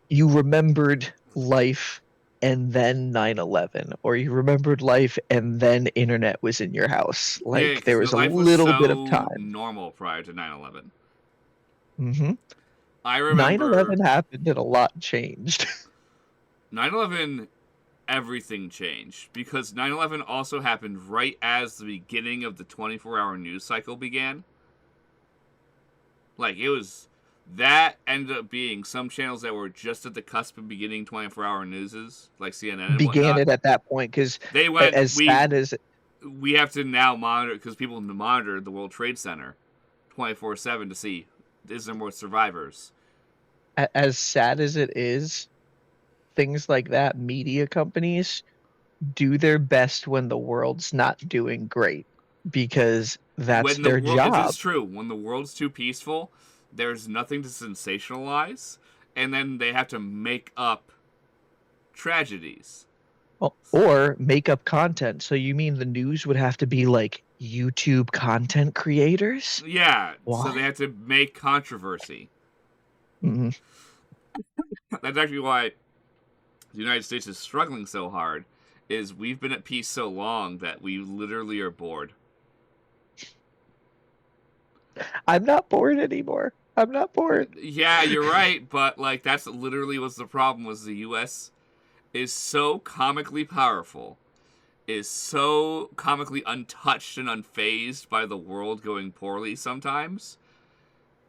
you remembered life and then 9/11, or you remembered life and then internet was in your house. Yeah, Like because there was a life was little bit of so time. normal prior to 9/11. Hmm. I remember 9/11 happened and a lot changed. 9/11, everything changed. Because 9/11 also happened right as the beginning of the 24-hour news cycle began. Like, it was. That ended up being some channels that were just at the cusp of beginning 24-hour newses, like CNN and Began whatnot. it at that point, because They went, as sad as we have to now monitor, because people monitor the World Trade Center 24/7 to see, is there more survivors? as sad as it is, things like that, media companies do their best when the world's not doing great, because that's When the their world, it job. is true, when the world's too peaceful, there's nothing to sensationalize, and then they have to make up tragedies. Or make up content. So you mean the news would have to be like YouTube content creators? Yeah, so What? they have to make controversy. Mhm. That's actually why the United States is struggling so hard, is we've been at peace so long that we literally are bored. I'm not bored anymore. I'm not bored. Yeah, you're right, but like that's literally what's the problem, was the US is so comically powerful, is so comically untouched and unfazed by the world going poorly sometimes,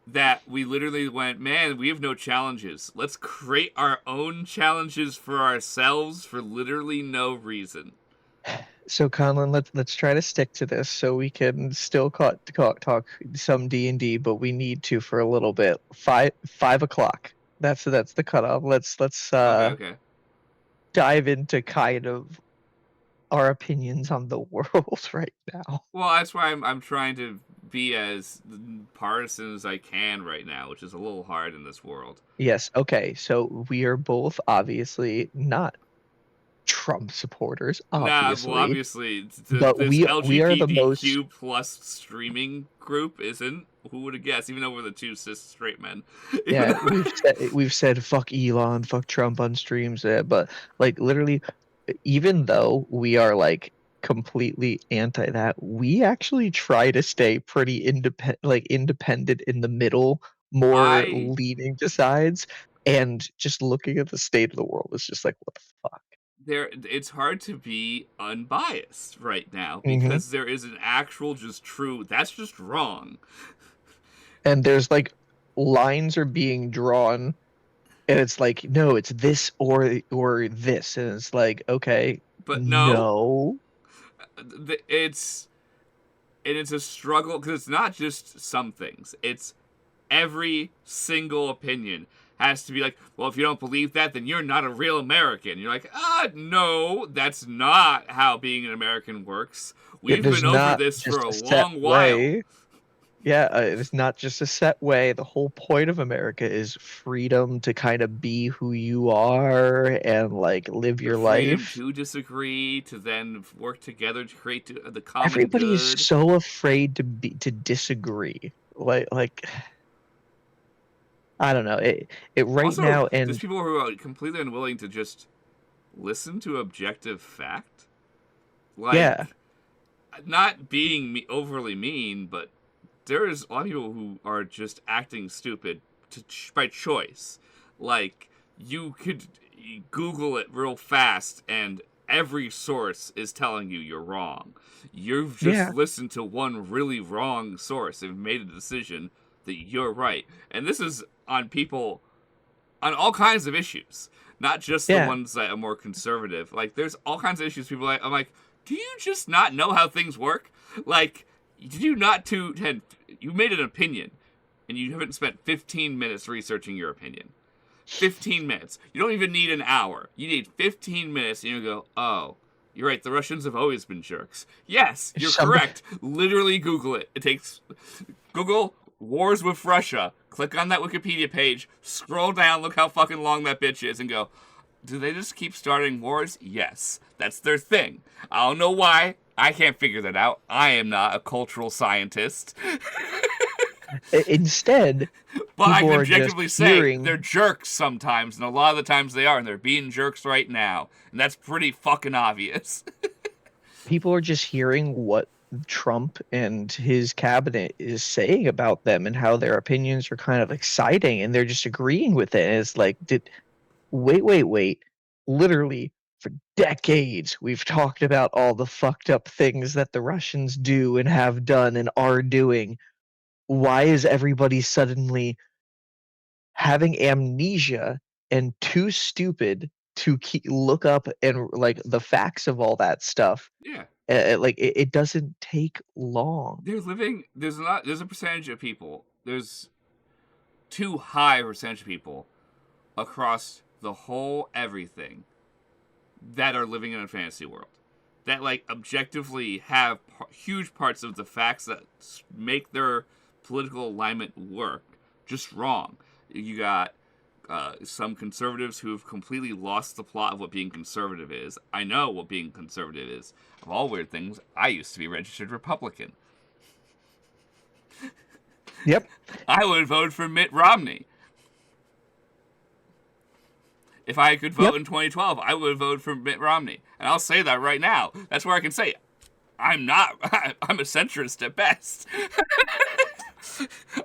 that we literally went, man, we have no challenges. Let's create our own challenges for ourselves for literally no reason. So Conlan, let's try to stick to this so we can still talk some D&D, but we need to for a little bit. 5 o'clock. That's the cutoff. Let's Okay, okay. dive into kind of our opinions on the world right now. Well, that's why I'm trying to be as partisan as I can right now, which is a little hard in this world. Yes, okay, so we are both obviously not Trump supporters, Nah, well, obviously, obviously, but this we are the most. LGBTQ plus streaming group isn't. Who would have guessed? Even though we're the two cis straight men. Yeah, we've said fuck Elon, fuck Trump on streams, but like literally, even though we are like completely anti that, we actually try to stay pretty independent in the middle, more I leaning to sides, and just looking at the state of the world is just like, what the fuck? it's hard to be unbiased right now Hmm. because there is an actual just true that's just wrong. And there's like lines are being drawn, and it's like, no, it's this or this, and it's like, okay, But no, no. it's it's a struggle because it's not just some things. It's every single opinion has to be like, well, if you don't believe that, then you're not a real American. You're like, no, that's not how being an American works. We've There's been over not this for just a a set long while. way. Yeah, it's not just a set way. The whole point of America is freedom to kind of be who you are and like live The your freedom life. to disagree, to then work together to create the common Everybody is good. so afraid to disagree. Like I don't know. It right Also, now, there's and people who are completely unwilling to just listen to objective fact. yeah, Like, not being overly mean, but there is a lot of people who are just acting stupid by choice. Like, you could Google it real fast, and every source is telling you you're wrong. You've just yeah, listened to one really wrong source and made a decision that you're right. And this is on people on all kinds of issues, not just the yeah. ones that are more conservative. Like, there's all kinds of issues. People I'm like, do you just not know how things work? Like, did you not you made an opinion, and you haven't spent 15 minutes researching your opinion. 15 minutes. You don't even need an hour. You need 15 minutes, and you go, oh, you're right. The Russians have always been jerks. Yes, you're Somebody, correct. Literally Google it. It takes Google wars with Russia. Click on that Wikipedia page. Scroll down. Look how fucking long that bitch is, and go. Do they just keep starting wars? Yes, that's their thing. I don't know why. I can't figure that out. I am not a cultural scientist. instead, But I people can are just objectively say they're hearing jerks sometimes, and a lot of the times they are, and they're being jerks right now. And that's pretty fucking obvious. people are just hearing what Trump and his cabinet is saying about them and how their opinions are kind of exciting, and they're just agreeing with it. And it's like, wait. Literally, for decades, we've talked about all the fucked up things that the Russians do and have done and are doing. Why is everybody suddenly having amnesia and too stupid to look up and like the facts of all that stuff? Yeah. Like it doesn't take long. They're living there's a percentage of people. There's too high a percentage of people across the whole everything that are living in a fantasy world. That like objectively have huge parts of the facts that make their political alignment work just wrong. You got some conservatives who have completely lost the plot of what being conservative is. I know what being conservative is. Of all weird things, I used to be registered Republican. Yep. I would vote for Mitt Romney. If I could vote Yep. in 2012, I would vote for Mitt Romney. And I'll say that right now. That's where I can say I'm not. I'm a centrist at best.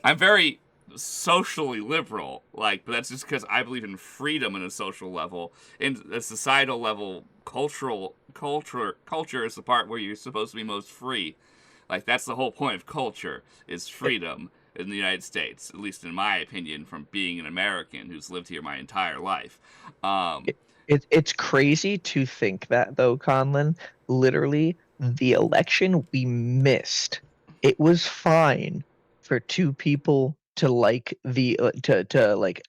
I'm very socially liberal, but that's just because I believe in freedom on a social level. In a societal level, culture is the part where you're supposed to be most free. Like, that's the whole point of culture, is freedom in the United States, at least in my opinion, from being an American who's lived here my entire life. It's crazy to think that though, Conlan. Literally, the election we missed, it was fine for two people to like to like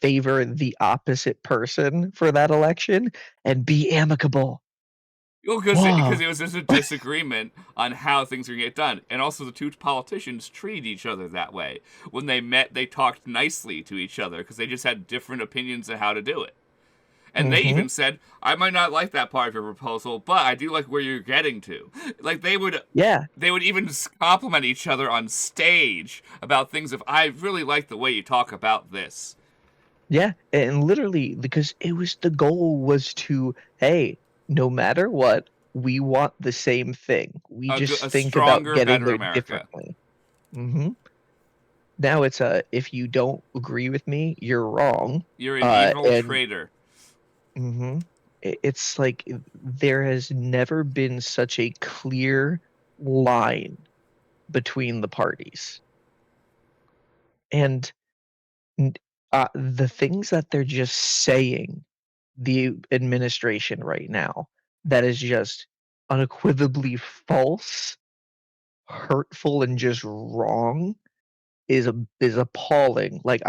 favor the opposite person for that election and be amicable. Well, because Whoa. it was just a disagreement on how things were going to get done. And also, the two politicians treated each other that way. When they met, they talked nicely to each other because they just had different opinions on how to do it. And they Mm-hmm. even said, I might not like that part of your proposal, but I do like where you're getting to. Like, Yeah. they would even compliment each other on stage about things if I really like the way you talk about this. Yeah. And literally, because the goal was to, hey, no matter what, we want the same thing. We just A think about stronger, getting better there America. differently. Mm-hmm. Now it's if you don't agree with me, you're wrong. You're an evil And traitor. hmm it's like there has never been such a clear line between the parties. And n- the things that they're just saying, the administration right now, that is just unequivocally false, hurtful, and just wrong is appalling. Like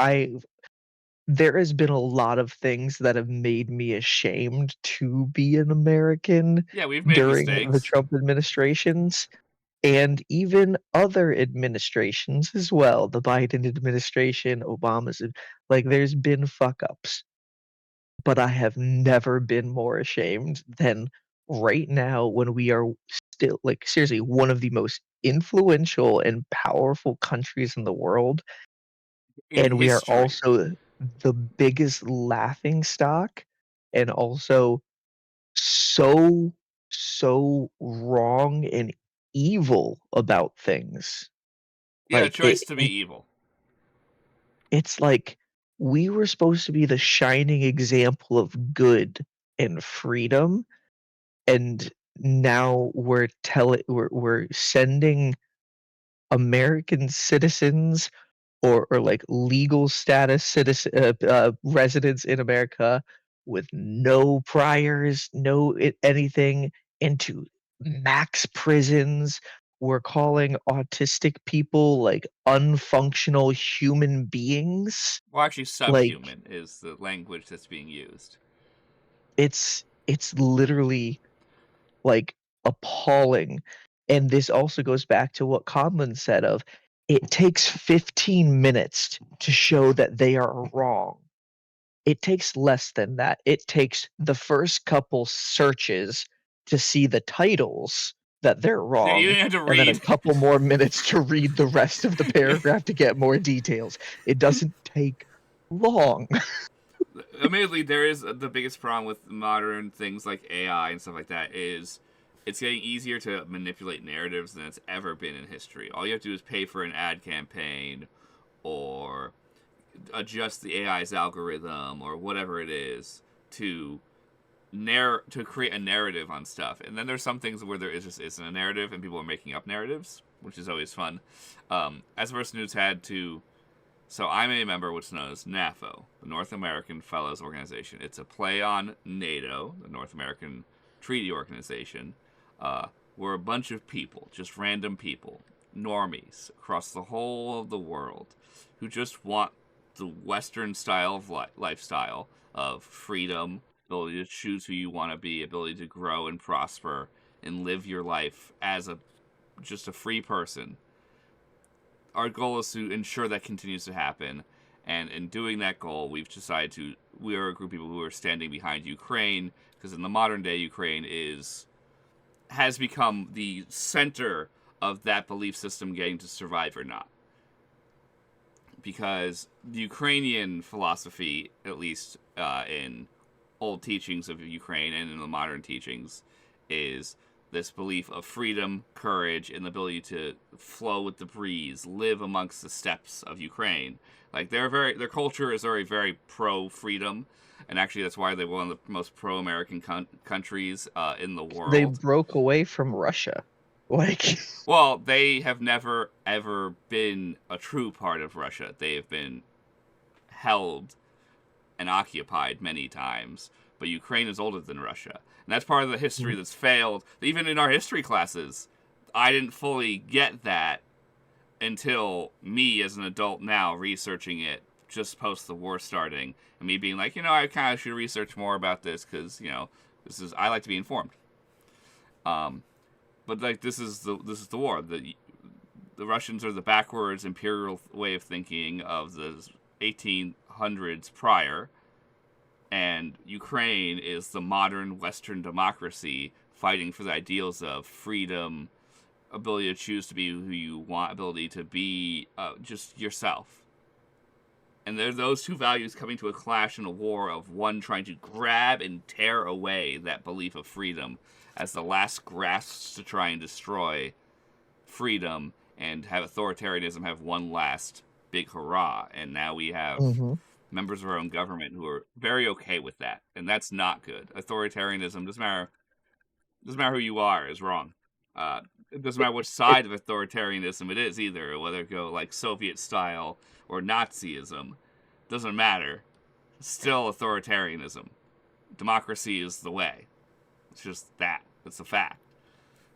there has been a lot of things that have made me ashamed to be an American Yeah, we've made during the mistakes. Trump administrations and even other administrations as well. The Biden administration, Obama's, like there's been fuck ups, but I have never been more ashamed than right now when we are still like seriously one of the most influential and powerful countries in the world, In and we are history. also the biggest laughing stock and also so wrong and evil about things. Yeah, a Like choice to be evil. it's like we were supposed to be the shining example of good and freedom, and now we're sending American citizens or like legal status citizen residents in America with no priors, no anything into max prisons. We're calling autistic people like unfunctional human beings. Well, actually, Like subhuman is the language that's being used. it's literally like appalling. And this also goes back to what Conlan said of it takes 15 minutes to show that they are wrong. It takes less than that. It takes the first couple searches to see the titles that they're Yeah, you wrong, didn't have to and then a read. couple more minutes to read the rest of the Yeah. paragraph to get more details. It doesn't take long. Admittedly, there is the biggest problem with modern things like AI and stuff like that is it's getting easier to manipulate narratives than it's ever been in history. All you have to do is pay for an ad campaign or adjust the AI's algorithm or whatever it is to to create a narrative on stuff. And then there's some things where there is just isn't a narrative and people are making up narratives, which is always fun. As a person who's had to so I'm a member of what's known as NAFO, the North American Fellows Organization. It's a play on NATO, the North American Treaty Organization. We're a bunch of people, just random people, normies across the whole of the world, who just want the Western style of lifestyle of freedom, ability to choose who you want to be, ability to grow and prosper, and live your life as a just a free person. Our goal is to ensure that continues to happen. And in doing that goal, we are a group of people who are standing behind Ukraine because in the modern day, Ukraine has become the center of that belief system getting to survive or not. Because the Ukrainian philosophy, at least in old teachings of Ukraine and in the modern teachings, is this belief of freedom, courage, and the ability to flow with the breeze, live amongst the steppes of Ukraine. Like their culture is very pro freedom, and actually that's why they're one of the most pro American countries in the They world. broke away from Russia. Like Well, they have never ever been a true part of Russia. They have been held and occupied many times, but Ukraine is older than Russia. And that's part of the history that's failed. Even in our history classes, I didn't fully get that until me as an adult now researching it just post the war starting and me being like, I kind of should research more about this because, this is I like to be informed. Um, but like this is the war. The Russians are the backwards imperial way of thinking of the 1800s prior, and Ukraine is the modern Western democracy fighting for the ideals of freedom, ability to choose to be who you want, ability to be just yourself. And there are those two values coming to a clash in a war of one trying to grab and tear away that belief of freedom as the last grasps to try and destroy freedom and have authoritarianism have one last big hurrah. And now we have Mm-hmm. members of our own government who are very okay with that. And that's not good. Authoritarianism doesn't matter who you are, is wrong. It doesn't matter which It, side of authoritarianism it is either, whether it go like Soviet style or Nazism. Doesn't matter. Still authoritarianism. Democracy is the way. It's just that. It's a fact.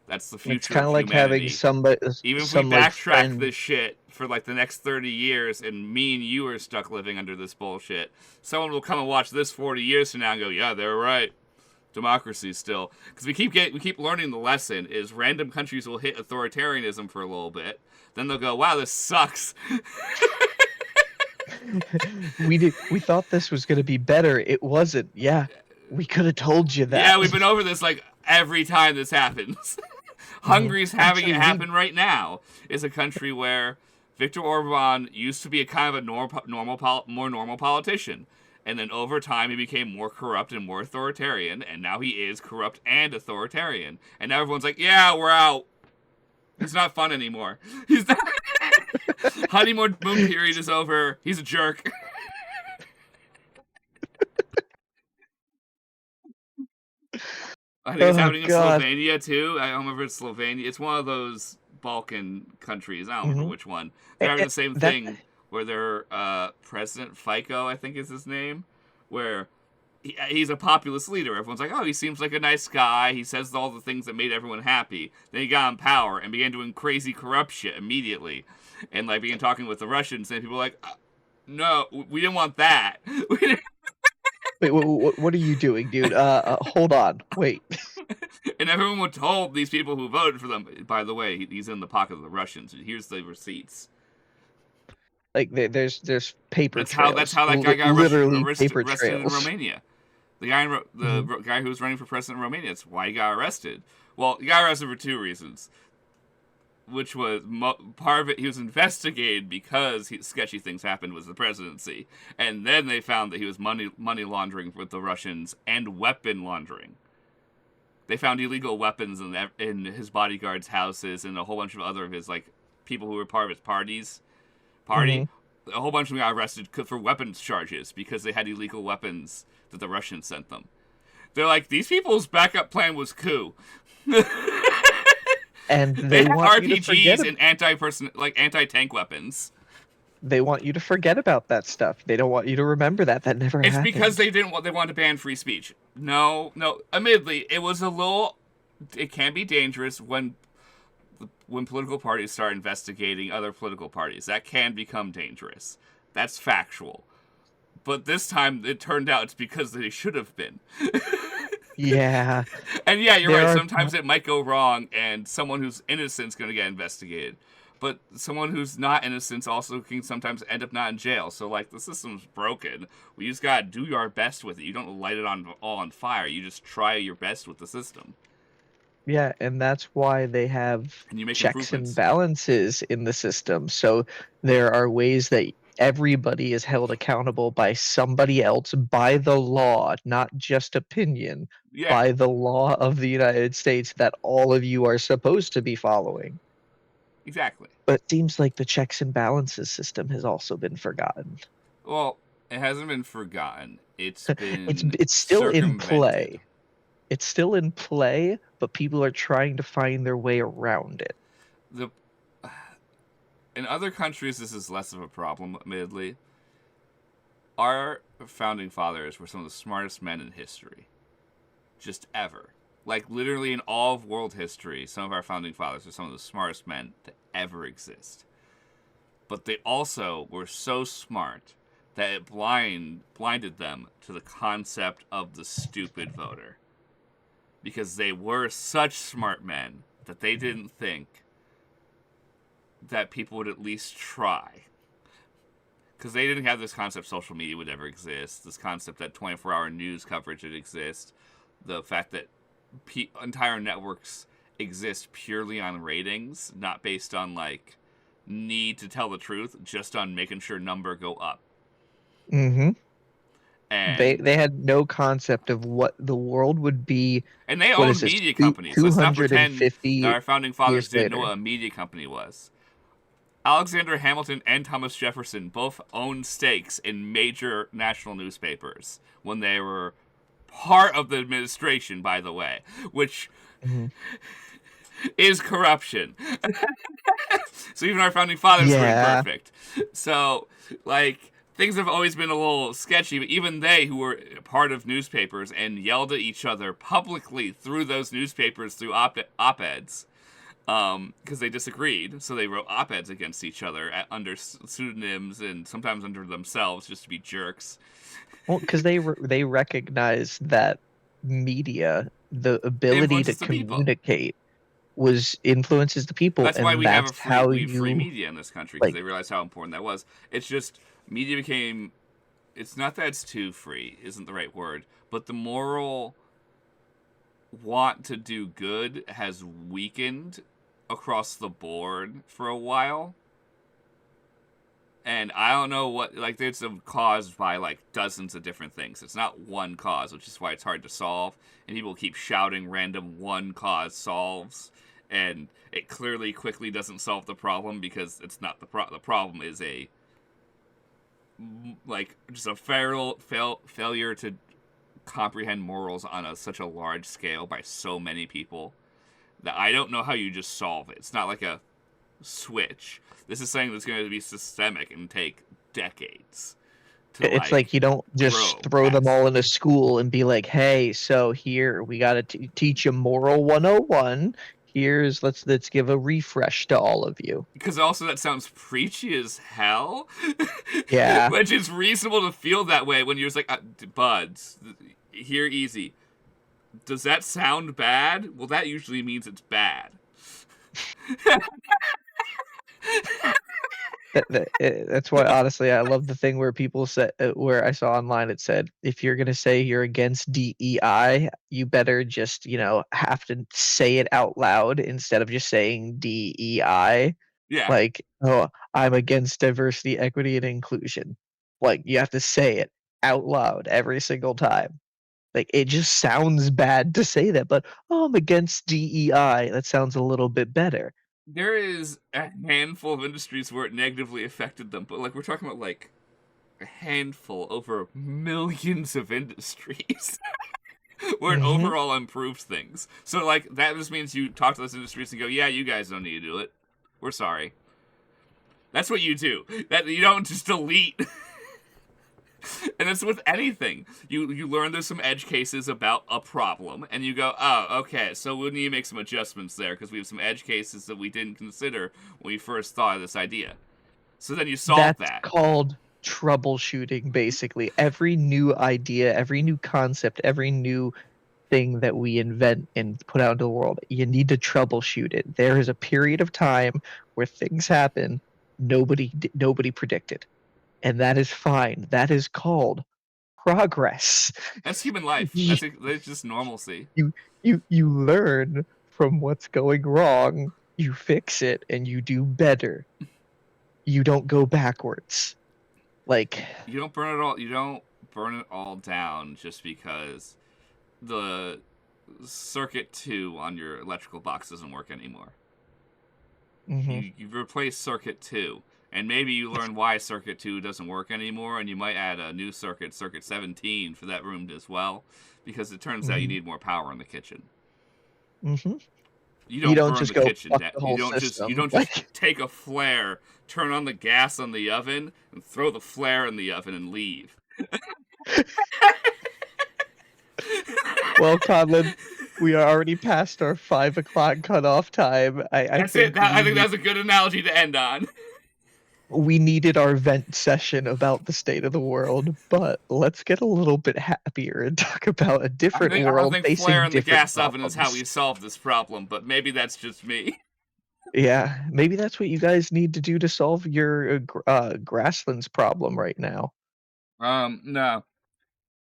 That's the it's future kind of of like having humanity. somebody, Even if we some like backtrack friend. this shit for like the next 30 years and me and you are stuck living under this bullshit, someone will come and watch this 40 years from now and go, yeah, they're right. Democracy still. Because we keep learning the lesson is random countries will hit authoritarianism for a little bit. Then they'll go, wow, this sucks. We thought this was going to be better. It wasn't. Yeah, we could have told you Yeah, that. we've been over this like every time this happens. Mhm. Hungary's having it Actually, happen right now. Is a country where Viktor Orban used to be a kind of a more normal politician, and then over time he became more corrupt and more authoritarian, and now he is corrupt and authoritarian, and now everyone's like, yeah, we're out. He's not fun anymore. He's not. Honeymoon period is over. He's a jerk. I think it's oh happening in God. Slovenia too. I don't remember if it's Slovenia. It's one of those Balkan countries. I don't remember Hmm. which one. They're having the same That thing where their President Fico, I think is his name, where he's a populist leader. Everyone's like, oh, he seems like a nice guy. He says all the things that made everyone happy. Then he got in power and began doing crazy corrupt shit immediately, and like began talking with the Russians. And people were like, no, we didn't want that. We didn't wait, what are you doing, dude? Hold on. Wait. and everyone was told these people who voted for them. By the way, he's in the pocket of the Russians. Here's the receipts. Like there's paper That's trails, how that guy got literally paper arrested in trails. Romania. The guy Mhm. guy who was running for president in Romania. That's why he got arrested. Well, he got arrested for two reasons. Which was part of it. He was investigated because sketchy things happened with the presidency, and then they found that he was money laundering with the Russians and weapon laundering. They found illegal weapons in his bodyguards' houses and a whole bunch of other of his like people who were part of his party. Mhm. A whole bunch of them got arrested for weapons charges because they had illegal weapons that the Russians sent them. They're like, these people's backup plan was coup. And They they had want you to forget. RPGs and anti tank weapons. They want you to forget about that stuff. They don't want you to remember that. That never It's because happened. they wanted to ban free speech. No. Admittedly, it was a little. It can be dangerous when political parties start investigating other political parties. That can become dangerous. That's factual. But this time, it turned out it's because they should have been. Yeah, And yeah, you're there right. are. Sometimes it might go wrong, and someone who's innocent is going to get investigated. But someone who's not innocent also can sometimes end up not in jail. So, like, the system's broken. We just got to do our best with it. You don't light it all on fire. You just try your best with the system. Yeah, and that's why they have And you make checks and improvements. balances in the system. So there are ways that everybody is held accountable by somebody else by the law, not just opinion, Yeah, by the law of the United States that all of you are supposed to be following. exactly. But it seems like the checks and balances system has also been forgotten. Well, it hasn't been forgotten. It's It's been it's still in circumvented. play. It's still in play, but people are trying to find their way around it. The In other countries, this is less of a problem, admittedly. Our founding fathers were some of the smartest men in history. Just ever. Like, literally in all of world history, some of our founding fathers are some of the smartest men to ever exist. But they also were so smart that it blinded them to the concept of the stupid voter. because they were such smart men that they didn't think that people would at least try. Because they didn't have this concept social media would ever exist, this concept that 24-hour news coverage would exist, the fact that entire networks exist purely on ratings, not based on, like, need to tell the truth, just on making sure number go up. Mm-hmm. And they had no concept of what the world would be. And they What owned is this, media companies. Let's not pretend that our founding fathers didn't know what a media company was. Alexander Hamilton and Thomas Jefferson both owned stakes in major national newspapers when they were part of the administration, by the way, which is corruption. So even our founding fathers were imperfect. So, like, things have always been a little sketchy, but even they, who were part of newspapers and yelled at each other publicly through those newspapers, through op-eds, because they disagreed, so they wrote op-eds against each other under pseudonyms and sometimes under themselves just to be jerks. Well, because they recognized that media, the ability to communicate, influences the people. That's why we have free media in this country, because like, they realized how important that was. It's just media became. It's not that it's too free, isn't the right word, but the moral want to do good has weakened across the board for a while. And I don't know what, like, it's caused by, like, dozens of different things. It's not one cause, which is why it's hard to solve. And people keep shouting random one cause solves. And it clearly quickly doesn't solve the problem, because it's not the problem is just a failure to comprehend morals on such a large scale by so many people that I don't know how you just solve it. It's not like a switch. This is something that's going to be systemic and take decades. It's like you don't just throw them all in a school and be like, hey, so here we got to teach you moral 101. Here's let's give a refresh to all of you. Because also that sounds preachy as hell. Yeah. Which is reasonable to feel that way when you're just like, buds, here easy. Does that sound bad? Well, that usually means it's bad. That's why, honestly, I love the thing where people said, where I saw online, it said, if you're going to say you're against DEI, you better just, have to say it out loud instead of just saying DEI. Yeah. Like, oh, I'm against diversity, equity, and inclusion. Like, you have to say it out loud every single time. Like, it just sounds bad to say that, but, oh, I'm against DEI. That sounds a little bit better. There is a handful of industries where it negatively affected them, but, like, we're talking about, like, a handful over millions of industries where it overall improves things. So, like, that just means you talk to those industries and go, yeah, you guys don't need to do it. We're sorry. That's what you do. That you don't just delete. And it's with anything. You learn there's some edge cases about a problem, and you go, oh, okay, so we need to make some adjustments there, because we have some edge cases that we didn't consider when we first thought of this idea. So then you solve that. That's called troubleshooting, basically. Every new idea, every new concept, every new thing that we invent and put out into the world, you need to troubleshoot it. There is a period of time where things happen nobody predicted. And that is fine. That is called progress. That's human life. That's just normalcy. You learn from what's going wrong, you fix it, and you do better. You don't go backwards. Like, you don't burn it all down just because the circuit 2 on your electrical box doesn't work anymore. You replace circuit 2. And maybe you learn why Circuit 2 doesn't work anymore, and you might add a new Circuit 17, for that room as well, because it turns out you need more power in the kitchen. You don't burn just the go kitchen down. You don't just take a flare, turn on the gas on the oven, and throw the flare in the oven and leave. Well, Conlan, we are already past our 5 o'clock cutoff time. I think that's a good analogy to end on. we needed our vent session about the state of the world, but let's get a little bit happier and talk about a different I don't world think facing flaring the different gas oven is how we problems. solve this problem, but maybe that's just me. Yeah, maybe that's what you guys need to do to solve your grasslands problem right now. No.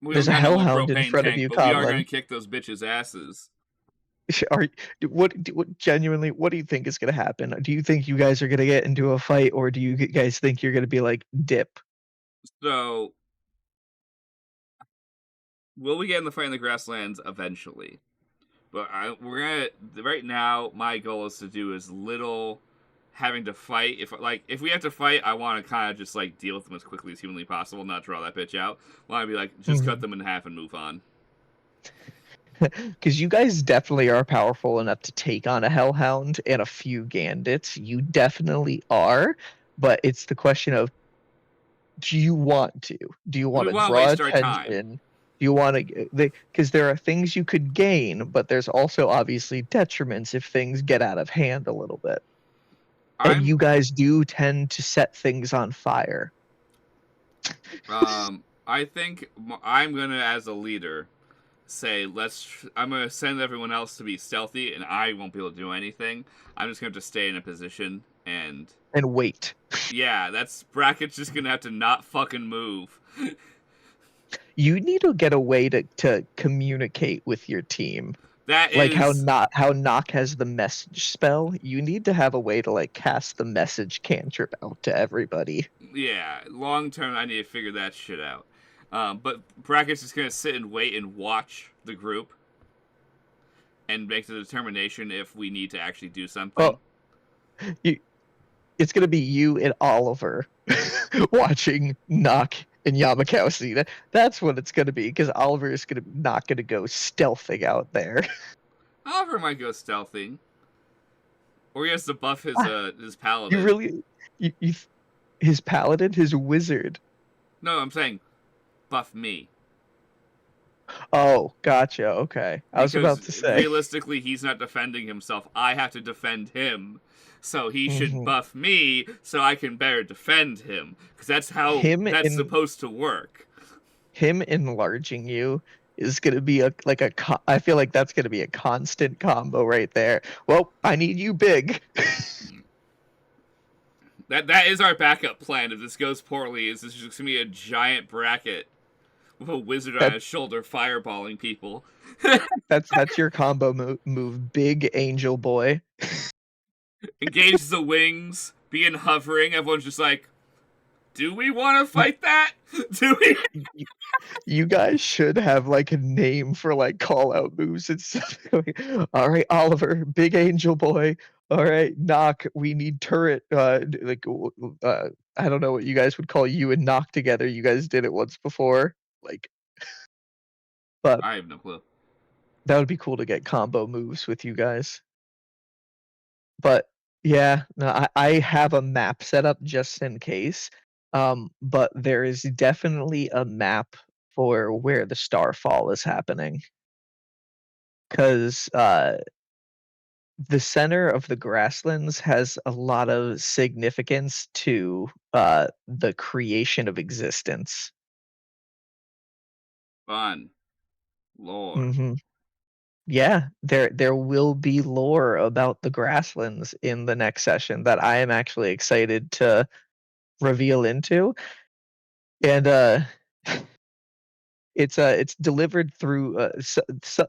We There's don't a got no like hellhound in propane front of tank, you, but we are gonna Conlan. kick those bitches' asses. Are what genuinely? What do you think is going to happen? Do you think you guys are going to get into a fight, or do you guys think you're going to be like dip? So, will we get in the fight in the grasslands eventually? But we're gonna right now. My goal is to do as little having to fight. If we have to fight, I want to kind of just like deal with them as quickly as humanly possible, not draw that bitch out. Want to be like just cut Mhm. them in half and move on. Because you guys definitely are powerful enough to take on a Hellhound and a few Gandits. You definitely are, but it's the question of, do you want to? Do you Do want we to want to draw waste our time? attention? Do you want to? Because there are things you could gain, but there's also obviously detriments if things get out of hand a little bit. And I'm you guys do tend to set things on fire. I think I'm gonna as a leader say I'm gonna send everyone else to be stealthy, and I won't be able to do anything. I'm just gonna have to stay in a position, and And wait. yeah, that's Bracket's just gonna have to not fucking move. You need to get a way to communicate with your team. That Like is, how knock has the message spell. You need to have a way to like cast the message cantrip out to everybody. yeah, long term. I need to figure that shit out. But Bracket's just gonna sit and wait and watch the group and make the determination if we need to actually do something. Well, you, it's gonna be you and Oliver watching Knock and Yamakowski. That's what it's gonna be, because Oliver is not gonna go stealthing out there. Oliver might go stealthing, or he has to buff his You paladin. really you his paladin, his wizard. No, I'm saying buff me. Oh, gotcha. Okay. I was Because about to say. realistically, he's not defending himself. I have to defend him. So he should Mhm. buff me so I can better defend him. Because that's how Him that's in supposed to work. him enlarging you is gonna be I feel like that's gonna be a constant combo right there. Well, I need you big. That is our backup plan. If this goes poorly, is this just gonna be a giant bracket with a wizard on that his shoulder fireballing people? that's your combo move. Big angel boy. Engage the wings, begin hovering. Everyone's just like, do we want to fight that? Do we? You, you guys should have like a name for like call out moves and stuff. All right, Oliver, big angel boy. All right, knock. We need turret. I don't know what you guys would call you and knock together. You guys did it once before. Like, but I have no clue. that would be cool to get combo moves with you guys. But yeah, no, I have a map set up just in case. But there is definitely a map for where the starfall is happening. Because the center of the grasslands has a lot of significance to the creation of existence. Fun. Lore. hmm Yeah, there will be lore about the grasslands in the next session that I am actually excited to reveal into. And it's delivered through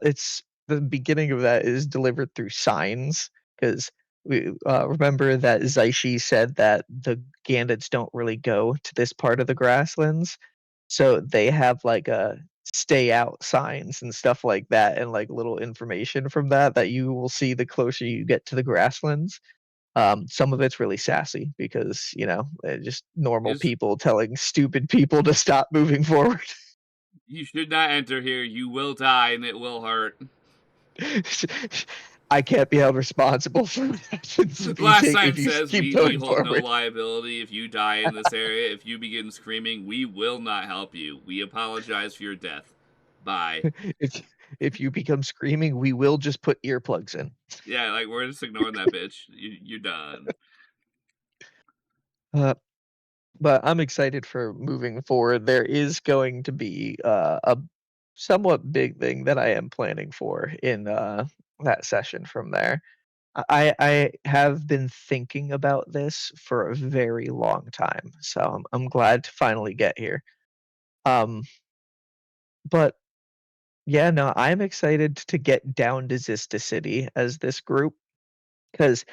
it's the beginning of that is delivered through signs, because we remember that Zaishi said that the Gandits don't really go to this part of the grasslands, so they have like a stay out signs and stuff like that, and like little information from that you will see the closer you get to the grasslands. Some of it's really sassy because just normal Is people telling stupid people to stop moving forward. you should not enter here. You will die and it will hurt. I can't be held responsible for actions if Last if sign you says keep we going hold no forward. liability if you die in this area. If you begin screaming, we will not help you. We apologize for your death. Bye. If if you become screaming, we will just put earplugs in. Yeah, like we're just ignoring that bitch. You're done. Uh, But I'm excited for moving forward. There is going to be a somewhat big thing that I am planning for in that session from there. I have been thinking about this for a very long time, so I'm glad to finally get here. Um, but yeah, no, I'm excited to get down to Zista City as this group because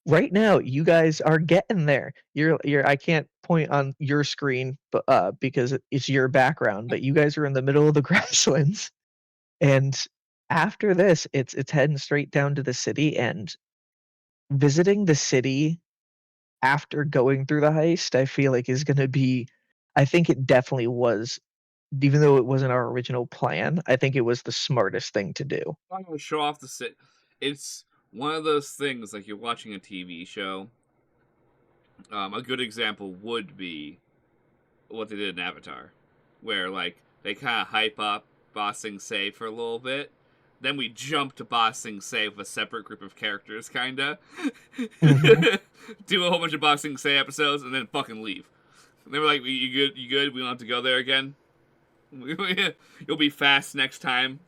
right now you guys are getting there. You're I can't point on your screen, but because it's your background, but you guys are in the middle of the grasslands, and after this, it's heading straight down to the city and visiting the city after going through the heist, I feel like is gonna be I think it definitely was, even though it wasn't our original plan, I think it was the smartest thing to do. I'm gonna show off the sit. It's one of those things like you're watching a TV show. A good example would be what they did in Avatar, where like they kind of hype up Ba Sing Se for a little bit, then we jump to Ba Sing Se with a separate group of characters, kinda. Mhm. Do a whole bunch of Ba Sing Se episodes and then fucking leave. And they were like, "You good? You good? We don't have to go there again. You'll be fast next time."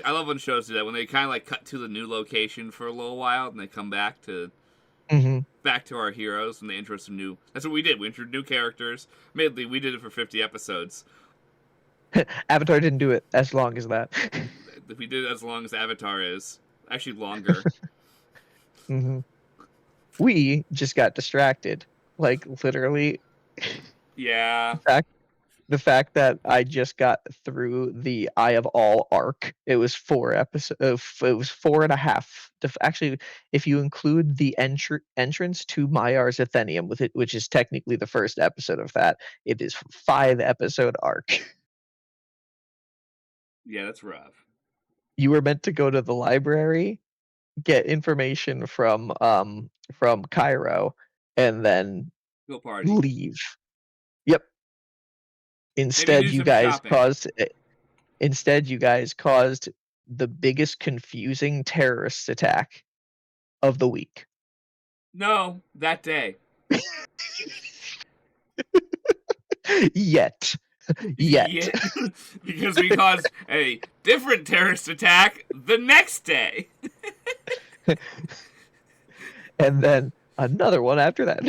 I love when shows do that when they kind of like cut to the new location for a little while and they come back to Mhm. our heroes and they intro some new. That's what we did. We introduced new characters. Mainly, we did it for 50 episodes. Avatar didn't do it as long as that. We did it as long as Avatar is. Actually, longer. Mhm. We just got distracted, like, literally. Yeah. The fact that I just got through the Eye of All arc, it was 4 episodes. It was 4.5. Actually, if you include the entrance to Myar's Athenium with it, which is technically the first episode of that, it is 5-episode arc. Yeah, that's rough. You were meant to go to the library, get information from Cairo, and then Go party. leave. Yep. Maybe Instead, do you some guys shopping. caused Instead, you guys caused the biggest confusing terrorist attack of the week. No, that day. Yet. Yeah. Because we caused a different terrorist attack the next day. And then another one after that.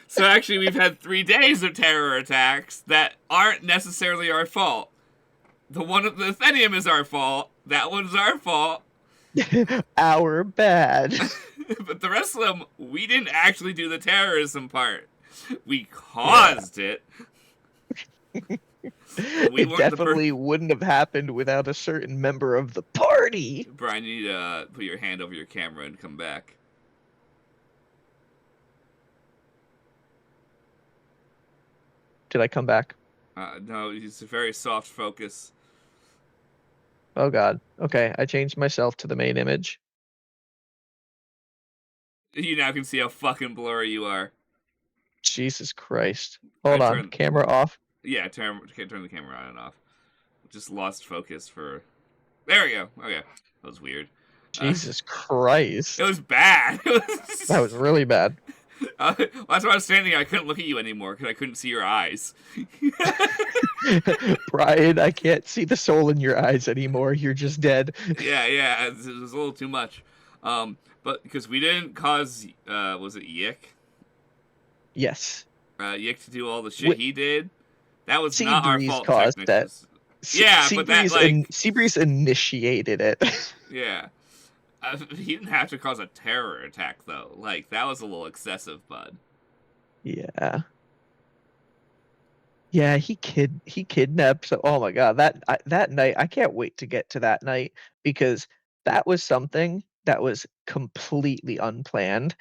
So actually, we've had 3 days of terror attacks that aren't necessarily our fault. The one of the Athenium is our fault. That one's our fault. Our bad. But the rest of them, we didn't actually do the terrorism part. We Yeah. caused it. We It weren't the definitely wouldn't have happened without a certain member of the party. Bryan, you need to put your hand over your camera and come back. Did I come back? No, it's a very soft focus. Oh god. Okay, I changed myself to the main image. You now can see how fucking blurry you are. Jesus Christ. I Hold on. turn, Camera off. yeah, turn the camera on and off. Just lost focus for. There we go. Okay, that was weird. Jesus Christ. It was bad. That was really bad. That's why I was standing there. I couldn't look at you anymore because I couldn't see your eyes. Bryan, I can't see the soul in your eyes anymore. You're just dead. Yeah, it was a little too much. But because we didn't cause, was it Yick? Yes. Yick to do all the shit he did. That was not our Seabreeze fault, caused technically. that. Yeah, but that like, Seabreeze initiated it. yeah, he didn't have to cause a terror attack though. Like that was a little excessive, bud. Yeah. Yeah, he kidnapped. Oh my god, that night, I can't wait to get to that night because that was something that was completely unplanned.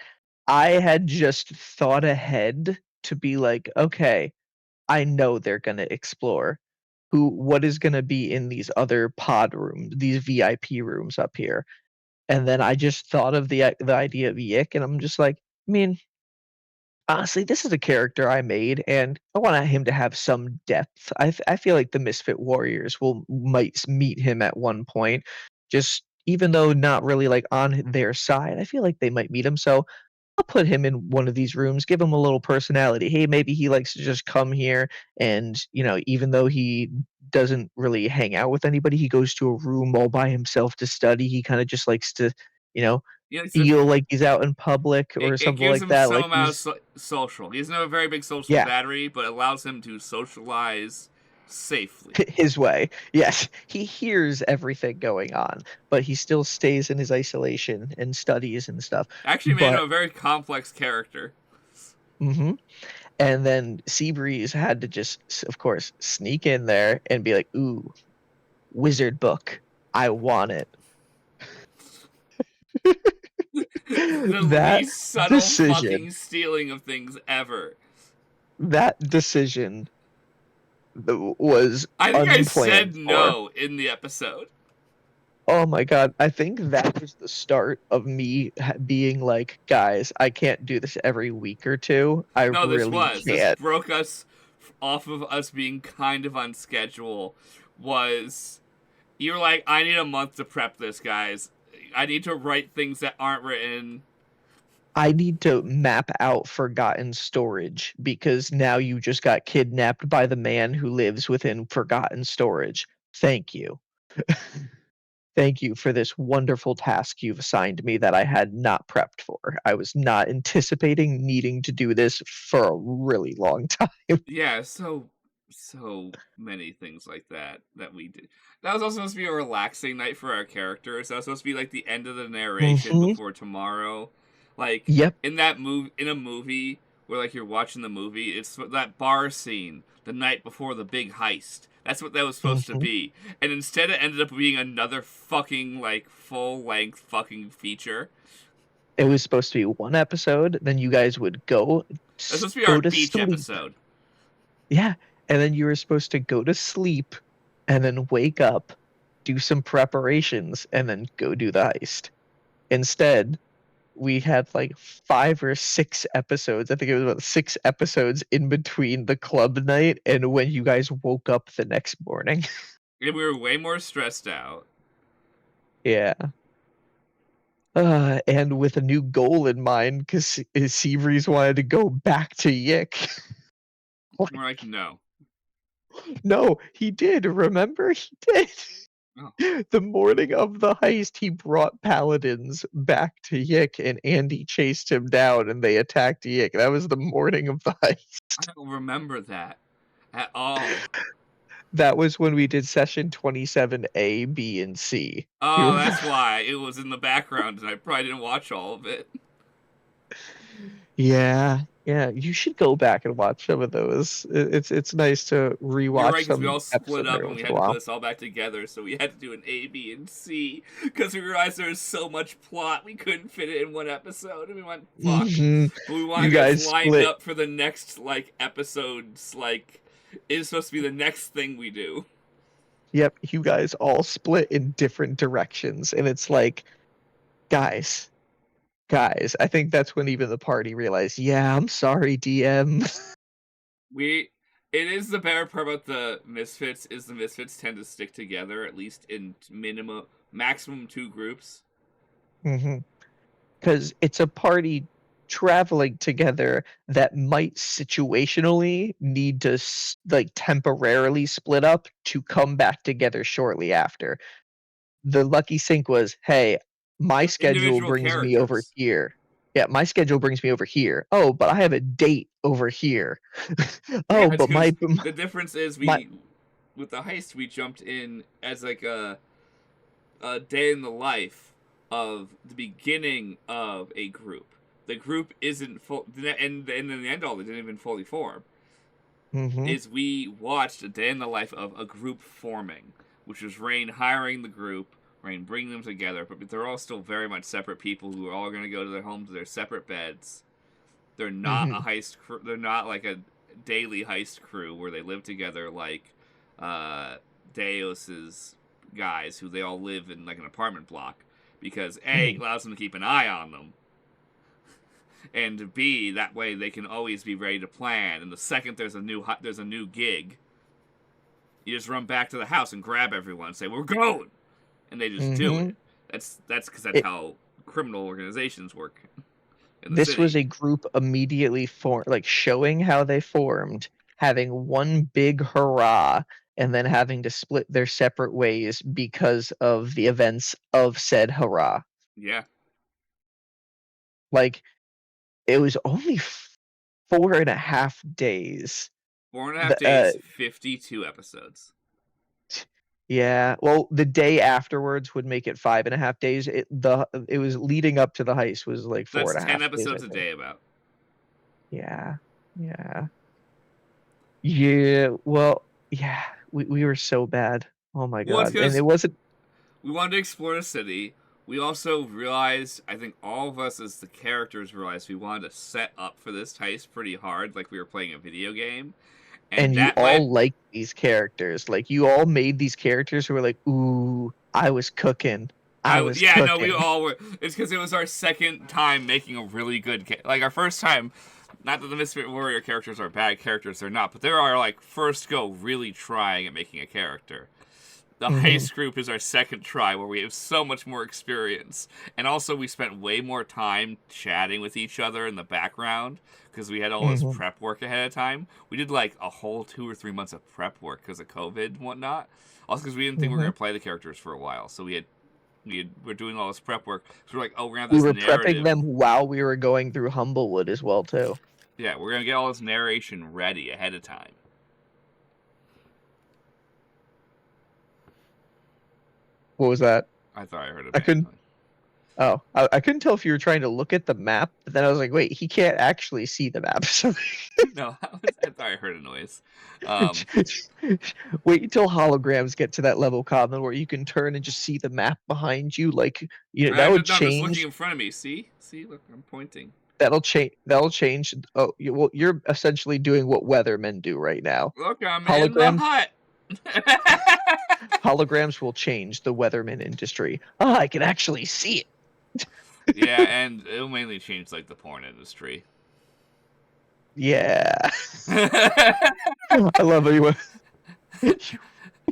I had just thought ahead to be like, okay, I know they're gonna explore what is gonna be in these other pod rooms, these VIP rooms up here. And then I just thought of the idea of Yick, and I'm just like, I mean, honestly, this is a character I made, and I want him to have some depth. I feel like the Misfit Warriors might meet him at one point. Just even though not really like on their side, I feel like they might meet him. So I'll put him in one of these rooms, give him a little personality. Hey, maybe he likes to just come here and, even though he doesn't really hang out with anybody, he goes to a room all by himself to study. He kind of just likes to, you know, Yeah, it's feel like he's out in public or it something gives like him that. some Like amount of social. He doesn't have a very big social yeah, battery, but allows him to socialize safely. his way. Yes, he hears everything going on, but he still stays in his isolation and studies and stuff. Actually made him But a very complex character. hmm and then Seabreeze had to just, of course, sneak in there and be like, "Ooh, wizard book, I want it." The That least subtle decision, fucking stealing of things ever. that decision was I think I said unplanned for. no in the episode. Oh my god, I think that was the start of me being like, guys, I can't do this every week or two. I No, really this can't. broke us off of us being kind of on schedule. Was you were like, I need a month to prep this, guys. I need to write things that aren't written. I need to map out forgotten storage because now you just got kidnapped by the man who lives within forgotten storage. Thank you. Thank you for this wonderful task you've assigned me that I had not prepped for. I was not anticipating needing to do this for a really long time. Yeah, so many things like that we did. That was also supposed to be a relaxing night for our characters. That was supposed to be like the end of the narration Mhm. before tomorrow. Like Yep. in a movie where like you're watching the movie, it's that bar scene the night before the big heist. That's what that was supposed to Mhm. be. And instead it ended up being another fucking like full length fucking feature. It was supposed to be one episode, then you guys would That's supposed to be our go to beach sleep. episode. Yeah, and then you were supposed to go to sleep and then wake up, do some preparations, and then go do the heist. Instead, we had like 5 or 6 episodes. I think it was about 6 episodes in between the club night and when you guys woke up the next morning. And we were way more stressed out. Yeah. And with a new goal in mind, because Seabreeze wanted to go back to Yick. We're like, no. No, he did. Remember? He did. Oh. The morning of the heist, he brought paladins back to Yick, and Andy chased him down, and they attacked Yick. That was the morning of the heist. I don't remember that at all. That was when we did session 27A, B, and C. You Oh, remember? that's why it was in the background, and I probably didn't watch all of it. Yeah, yeah. You should go back and watch some of those. It's nice to You're rewatch right, because we some all split episodes up every and we once in had a to put while. this all back together, so we had to do an A, B, and C, because we realized there was so much plot we couldn't fit it in one episode, and we went, fuck. Mhm. But we wanted You to get us guys lined split. up for the next, like, episodes, like, it's supposed to be the next thing we do. Yep, you guys all split in different directions, and it's like, guys, I think that's when even the party realized, yeah, I'm sorry, DM. It is the better part about the Misfits, is the Misfits tend to stick together, at least in maximum 2 groups. Because it's a party traveling together that might situationally need to like temporarily split up to come back together shortly after. The lucky sync was, hey, my They're schedule individual brings me over characters. here. Yeah, my schedule brings me over here. Oh, but I have a date over here. Yeah, Oh, it's but because the difference is my with the heist, we jumped in as like a day in the life of the beginning of a group. The group isn't full, and in the end, all they didn't even fully form. Mhm. Is we watched a day in the life of a group forming, which was Rainn hiring the group, Rainn bringing them together, but they're all still very much separate people who are all going to go to their homes, to their separate beds. They're not a Mhm. heist crew. They're not like a daily heist crew where they live together like Deos's guys, who they all live in like an apartment block, because A, Mhm. allows them to keep an eye on them, and B, that way they can always be ready to plan. And the second there's a new gig, you just run back to the house and grab everyone and say, "We're going," and they just do Mhm. it. That's because that's It, how criminal organizations work in the this was city. a group immediately formed, like showing how they formed, having one big hurrah, and then having to split their separate ways because of the events of said hurrah. Yeah, Like, it was only 4.5 days. 4.5 days, 52 episodes. Yeah, well, the day afterwards would make it 5.5 days. It was leading up to the heist was like four That's and a 10 half days, I episodes a think. day about. Yeah, yeah, yeah. Well, yeah, we were so bad. Oh my Well, it's god, and because it wasn't. we wanted to explore the city. We also realized, I think all of us as the characters realized we wanted to set up for this heist pretty hard, like we were playing a video game. And And you that led all liked these characters. Like you all made these characters who were like, "Ooh, I was cooking. I was yeah, no, we cooking." all were. It's because it was our second time making a really good, like our first time. Not that the Misfit Warrior characters are bad characters, they're not, but they are like first go really trying at making a character. The Hmm. heist group is our second try where we have so much more experience. And also, we spent way more time chatting with each other in the background because we had all this Hmm. prep work ahead of time. We did like a whole 2 or 3 months of prep work because of COVID and whatnot. Also, because we didn't think we were Hmm. going to play the characters for a while. So we're doing all this prep work. So we're like, oh, we're going to We have this were prepping narrative. them while we were going through Humblewood as well too. Yeah, we're going to get all this narration ready ahead of time. What was that? I thought I heard a I bang couldn't. noise. Oh, I couldn't tell if you were trying to look at the map, but then I was like, wait, he can't actually see the map. So No, I thought I heard a noise. Um, wait until holograms get to that level, common, where you can turn and just see the map behind you. Like, that would no, I'm just looking change. in front of me. See, look, I'm pointing. That'll change. That'll change. Oh, well, you're essentially doing what weathermen do right now. Look, I'm in the Holograms, hut. holograms will change the weatherman industry. Ah, I can actually see it. Yeah, and it'll mainly change like the porn industry. Yeah, I I love how you went.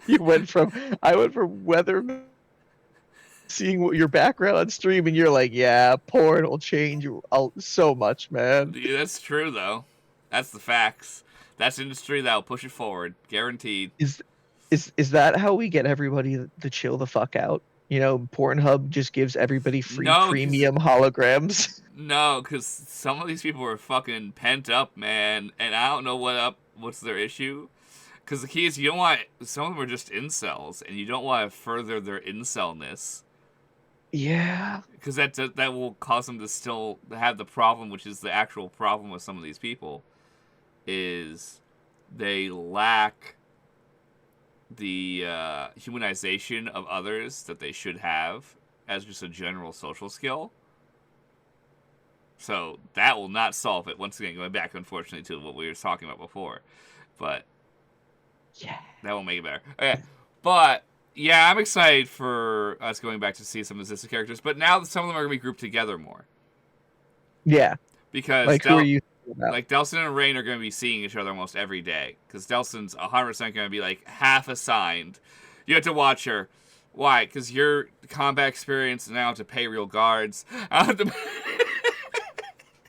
You went from I went from weatherman seeing what your background on stream, and you're like, yeah, porn will change you so much, man. Yeah, that's true though. That's the facts. That's industry that'll push it forward, guaranteed. Is is that how we get everybody to chill the fuck out? Pornhub just gives everybody free No, because premium holograms. no, because some of these people are fucking pent up, man, and I don't know what's their issue. Because the key is you don't want some of them are just incels, and you don't want to further their incelness. Yeah. Because that will cause them to still have the problem, which is the actual problem with some of these people, is they lack the humanization of others that they should have as just a general social skill. So that will not solve it. Once again, going back, unfortunately, to what we were talking about before, but Yeah. that won't make it better. Okay, but yeah, I'm excited for us going back to see some of the sister characters. But now some of them are going to be grouped together more Yeah. because Like, who are you thinking about? like Delson and Rainn are going to be seeing each other almost every day because Delson's 100% going to be like half assigned. You have to watch her. Why? Because your combat experience now to pay real guards. I have to.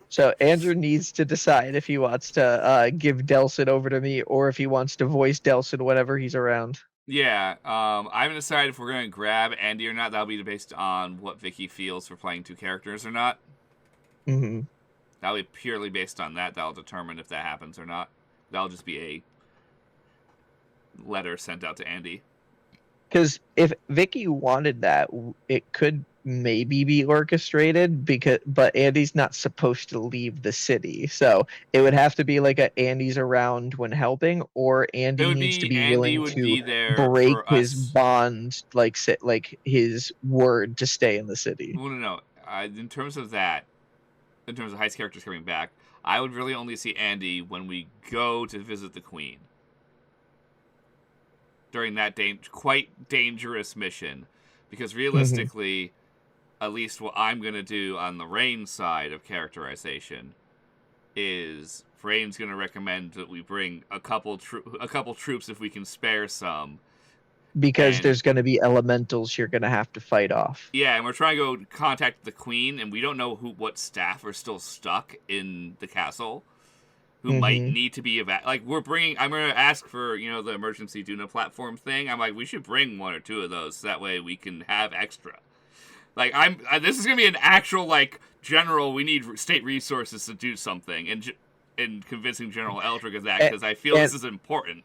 So Andrew needs to decide if he wants to give Delson over to me or if he wants to voice Delson whenever he's around. Yeah, I haven't decided if we're going to grab Andy or not. That'll be based on what Vicky feels for playing two characters or not. Mm-hmm. That'll be purely based on that. That'll determine if that happens or not. That'll just be a letter sent out to Andy. Because if Vicky wanted that, it could maybe be orchestrated but Andy's not supposed to leave the city, so it would have to be like Andy's around when helping, or It Andy would needs to be be Andy willing would to be there break for his us. bond, like his word to stay in the city. Well, no. In terms of that, in terms of Heist characters coming back, I would really only see Andy when we go to visit the Queen. During that quite dangerous mission. Because Mm-hmm. realistically, at least what I'm going to do on the Rainn side of characterization is Rainn's going to recommend that we bring a couple troops if we can spare some Because And there's going to be elementals you're going to have to fight off. yeah, and we're trying to go contact the queen, and we don't know what staff are still stuck in the castle, who might need to be like we're bringing. I'm gonna ask for the emergency Duna platform thing. I'm like, we should bring one or two of those, so that way we can have extra. Like this is gonna be an actual like general. We need state resources to do something, and convincing General Eldrick of that because I feel this is important.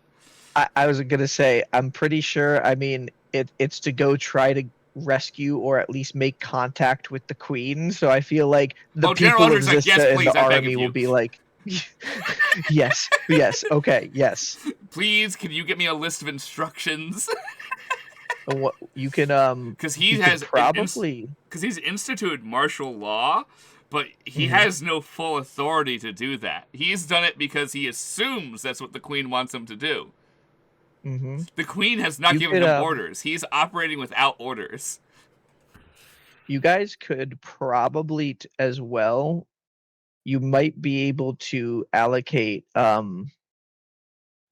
I was gonna say, I'm pretty sure. I mean, it's to go try to rescue or at least make contact with the queen. So I feel like the people of Zista yes, in please, the army will be like, yes, okay, yes. Please, can you get me a list of instructions? What you can because he has probably because he's instituted martial law, but he has no full authority to do that. He's done it because he assumes that's what the queen wants him to do. The queen has not given him orders. He's operating without orders. You guys could probably as well. You might be able to allocate.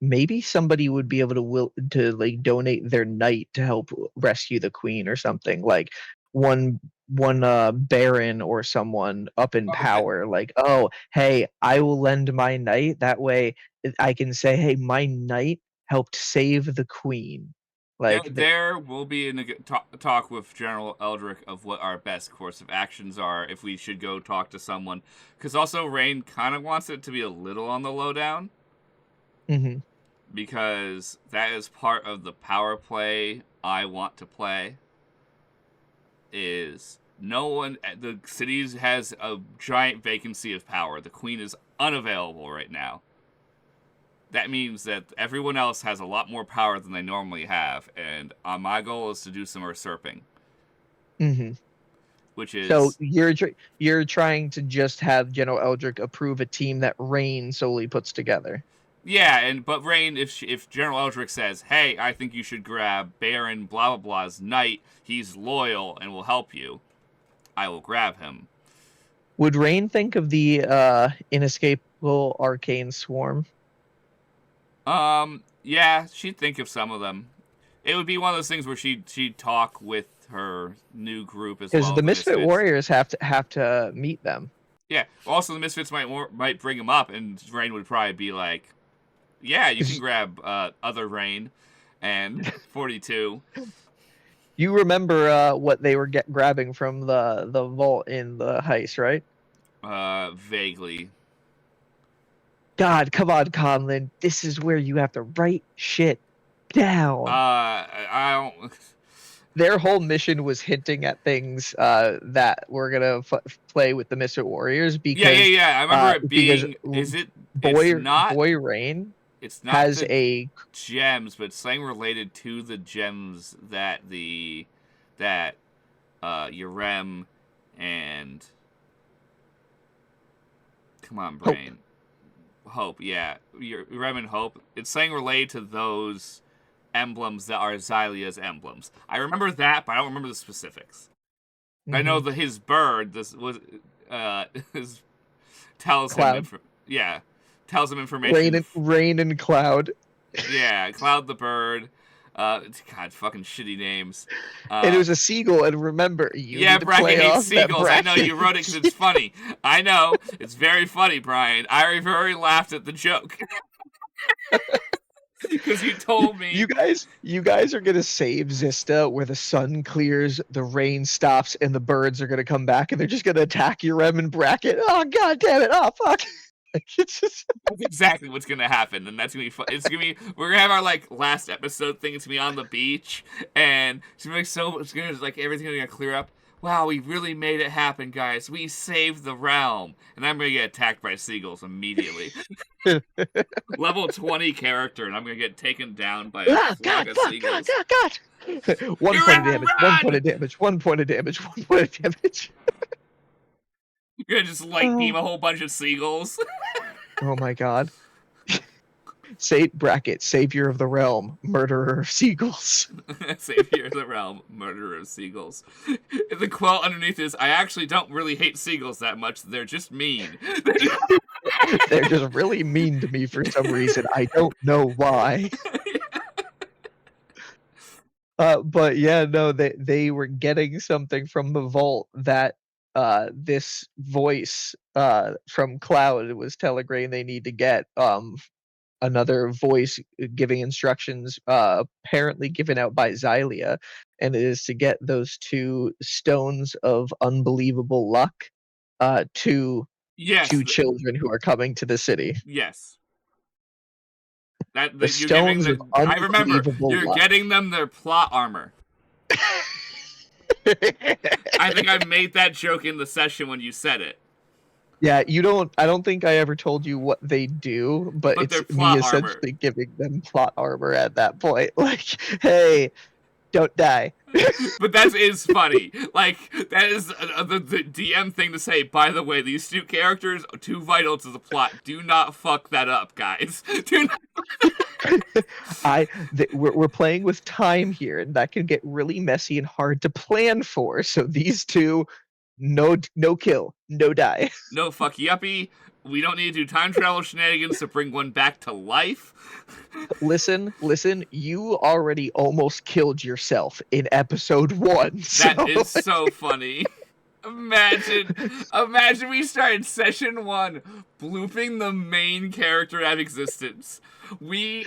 Maybe somebody would be able to like donate their knight to help rescue the queen or something. Like one baron or someone up in power. Like, oh, hey, I will lend my knight. That way, I can say, hey, my knight helped save the queen. Like there will be a talk with General Eldrick of what our best course of actions are if we should go talk to someone. Because also Rainn kind of wants it to be a little on the lowdown. Because that is part of the power play I want to play. Is the city has a giant vacancy of power. The queen is unavailable right now. That means that everyone else has a lot more power than they normally have, and my goal is to do some usurping. Which is so you're trying to just have General Eldrick approve a team that Rainn solely puts together. Yeah, but Rainn, if General Eldrick says, "Hey, I think you should grab Baron blah blah blah's knight. He's loyal and will help you," I will grab him. Would Rainn think of the inescapable arcane swarm? Yeah, she'd think of some of them. It would be one of those things where she'd talk with her new group as well. Because the Misfit Warriors have to meet them. Yeah. Also, the Misfits might bring them up, and Rainn would probably be like, "Yeah, you can grab other Rainn and 42." You remember what they were grabbing from the vault in the heist, right? Vaguely. God, come on, Conlan. This is where you have to write shit down. I don't. Their whole mission was hinting at things that we're gonna play with the Misfit Warriors. Because yeah. I remember it being. Is it? Boy Rainn. Rainn. It's not has a gems, but something related to the gems that Yurem and come on, Brain. Hope, yeah. Yurem and Hope. It's something related to those emblems that are Xylia's emblems. I remember that, but I don't remember the specifics. I know that his bird tells Cloud. him tells him information. Rainn and Cloud. Yeah, Cloud the bird. God, fucking shitty names. And it was a seagull, and remember, Bracken hates seagulls. I know, you wrote it because it's funny. I know, it's very funny, Bryan. I very laughed at the joke. Because you told me. You guys are gonna save Zista where the sun clears, the rain stops, and the birds are gonna come back, and they're just gonna attack Yurem and Bracken. Oh, god damn it! Oh, fuck! That's exactly what's gonna happen, and that's gonna be fun. We're gonna have our last episode thing. It's gonna be on the beach, and it's gonna be everything's gonna clear up. Wow, we really made it happen, guys. We saved the realm, and I'm gonna get attacked by seagulls immediately. Level 20 character, and I'm gonna get taken down by a flock of seagulls. God! 1 point of damage. 1 point of damage. 1 point of damage. You're gonna just beam a whole bunch of seagulls. Oh my god. Savior of the realm, murderer of seagulls. Savior of the realm, murderer of seagulls. The quote underneath is, I actually don't really hate seagulls that much, they're just mean. They're just really mean to me for some reason. I don't know why. But yeah, no, they were getting something from the vault that this voice from Cloud was telling Rain they need to get. Another voice giving instructions, apparently given out by Xylia, and it is to get those 2 stones of unbelievable luck to Yes. 2 children who are coming to the city. Yes. The You're giving stones of them. I remember. unbelievable You're luck. getting them their plot armor. I think I made that joke in the session when you said it. Yeah, I don't think I ever told you what they do, but But it's they're me plot essentially armor. giving them plot armor at that point. Like, hey, don't die. But that is funny. Like, that is the DM thing to say. By the way, these 2 characters are too vital to the plot. Do not fuck that up, guys. Do not. We're playing with time here, and that can get really messy and hard to plan for. So these 2, no kill, no die. No fuck yuppie. We don't need to do time travel shenanigans to bring one back to life. Listen, you already almost killed yourself in episode 1. That is so funny. Imagine we started session 1 blooping the main character out of existence. We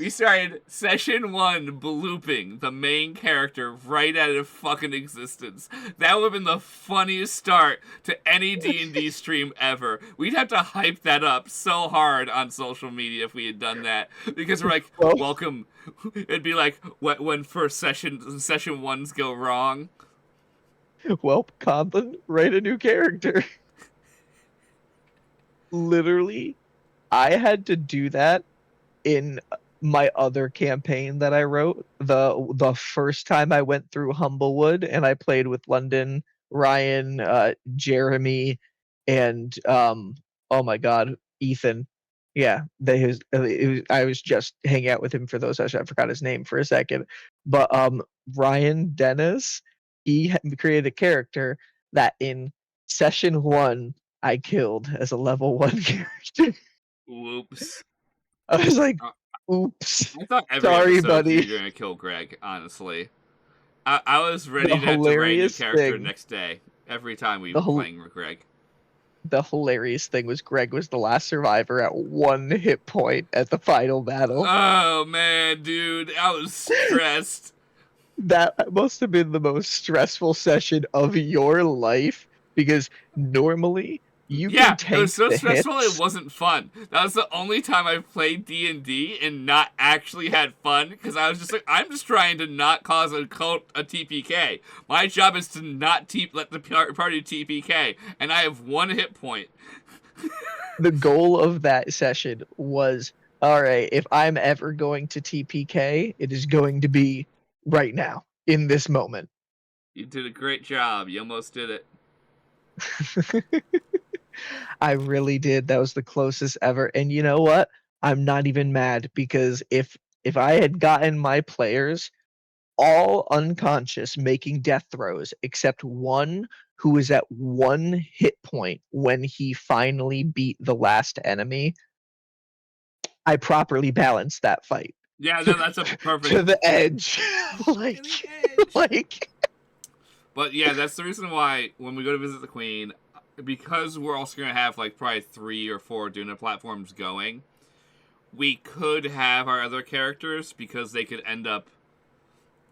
started session 1 blooping the main character right out of fucking existence. That would have been the funniest start to any D&D stream ever. We'd have to hype that up so hard on social media if we had done that, because we're like, welcome. It'd be like when first session ones go wrong. Well, Conlan, write a new character. Literally, I had to do that in my other campaign that I wrote. The first time I went through Humblewood and I played with London, Ryan, Jeremy, and oh my god, Ethan. Yeah, I was just hanging out with him for those sessions. I forgot his name for a second, but Ryan Dennis, he created a character that in session 1 I killed as a level 1 character. Whoops. I was like, oops. I thought every Sorry, episode buddy. you were gonna kill Greg, honestly. I was ready to have to write a new character next day. Every time we were playing with Greg. The hilarious thing was Greg was the last survivor at 1 hit point at the final battle. Oh man, dude, I was stressed. That must have been the most stressful session of your life, because normally you can tank it was so stressful hits. it wasn't fun. That was the only time I've played D&D and not actually had fun, because I was just like, I'm just trying to not cause a TPK. My job is to not let the party TPK, and I have 1 hit point. The goal of that session was, all right, if I'm ever going to TPK, it is going to be right now, in this moment. You did a great job. You almost did it. I really did. That was the closest ever. And you know what? I'm not even mad, because if I had gotten my players all unconscious making death throws except one who was at 1 hit point when he finally beat the last enemy, I properly balanced that fight. Yeah, no, that's a perfect to the edge. like But yeah, that's the reason why when we go to visit the Queen, because we're also going to have like probably 3 or 4 Duna platforms going, we could have our other characters, because they could end up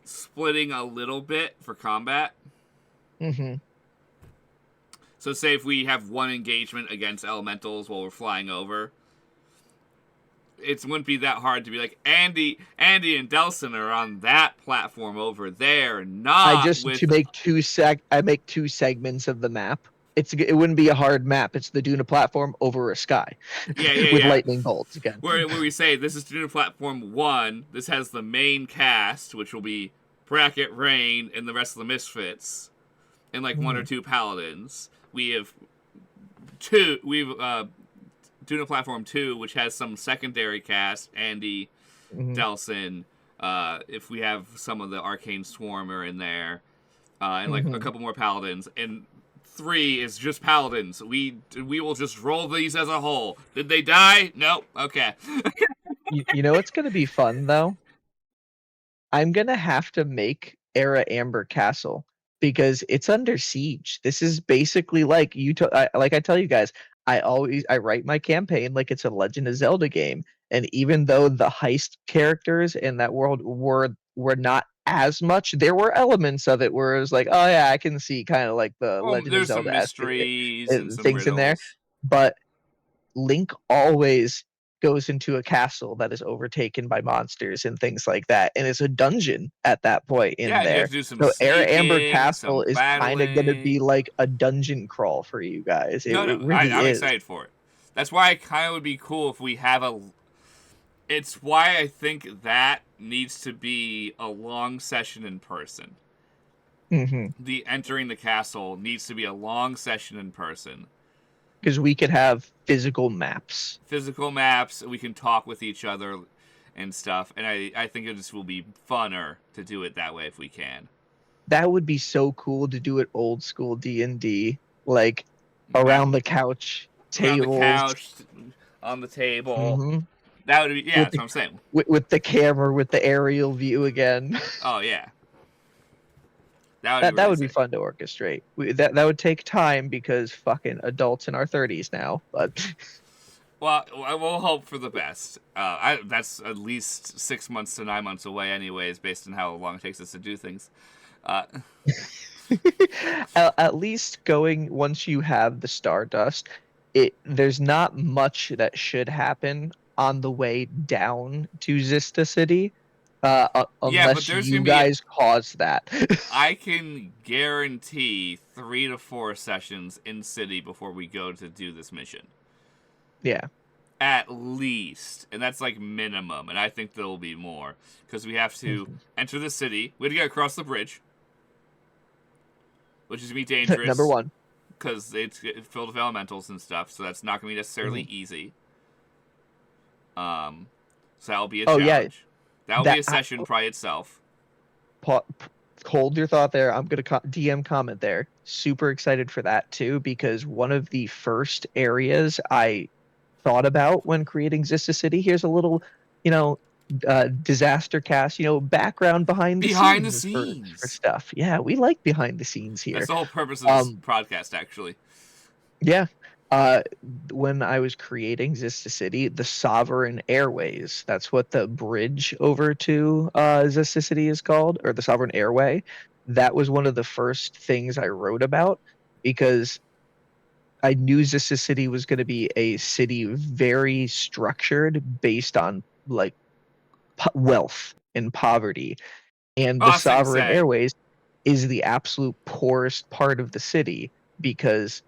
splitting a little bit for combat. Mm-hmm. So say if we have 1 engagement against elementals while we're flying over, it wouldn't be that hard to be like, Andy and Delson are on that platform over there, not I just with... to make I make 2 segments of the map. It wouldn't be a hard map. It's the Duna platform over a sky. With lightning bolts again. Where we say, this is Duna platform 1, this has the main cast, which will be Bracket, Rainn, and the rest of the Misfits, and like 1 or 2 paladins. We have Duna platform 2, which has some secondary cast, Andy, Delson, if we have some of the Arcane Swarm are in there, and like a couple more paladins, and 3 is just paladins. We will just roll these as a whole. Did they die? Nope. Okay. You know what's going to be fun, though? I'm gonna have to make Era Amber Castle because it's under siege. This is basically like like I tell you guys, I write my campaign like it's a Legend of Zelda game, and even though the heist characters in that world were not as much, there were elements of it where it was like, oh yeah, I can see kind of like the Well, Legend of there's some Zelda mysteries and some things in there, riddles. but Link always goes into a castle that is overtaken by monsters and things like that, and it's a dungeon at that point Yeah, in and you have there. to do some So Era Amber sneaking, Castle some is kind of going to be battling. like a dungeon crawl for you guys. No, It no, really I'm is. excited for it. That's why it kind of would be cool if we have a. It's why I think that needs to be a long session in person. Hmm. The entering the castle needs to be a long session in person. Because we could have physical maps. Physical maps, we can talk with each other and stuff, and I think it just will be funner to do it that way if we can. That would be so cool to do it old school D&D, like That, around the couch, around the tables. couch, on the table. Hmm. That would be, yeah, With that's the what I'm saying. with the camera, with the aerial view again. Oh, yeah. That would be That really would be sick. fun to orchestrate. That would take time because fucking adults in our 30s now. But Well, we'll hope for the best. That's at least 6 months to 9 months away, anyways, based on how long it takes us to do things. Uh, at least going once you have the Stardust, there's not much that should happen on the way down to Zista City, yeah, but unless there's you gonna be. guys cause that. I can guarantee 3 to 4 sessions in city before we go to do this mission. Yeah. At least, and that's like minimum, and I think there'll be more because we have to Mhm. enter the city. We have to get across the bridge, which is gonna be Number dangerous one. because it's filled with elementals and stuff. So that's not gonna be necessarily Mhm. easy. So that'll be a Oh yeah, challenge. That'll be that a session by itself. pa- hold your thought there. I'm gonna DM comment there. Super excited for that too because one of the first areas I thought about when creating Zista City. Here's a little, you know, disaster cast, background behind the Behind the scenes for scenes. stuff. Yeah, we like behind the scenes That's here. the whole purpose of this Um, podcast, actually. yeah. Uh, when I was creating Zista City, the Sovereign Airways, that's what the bridge over to Zista City is called, or the Sovereign Airway. That was one of the first things I wrote about because I knew Zista City was going to be a city very structured based on like wealth and poverty. And the Oh, same Sovereign say. Airways is the absolute poorest part of the city because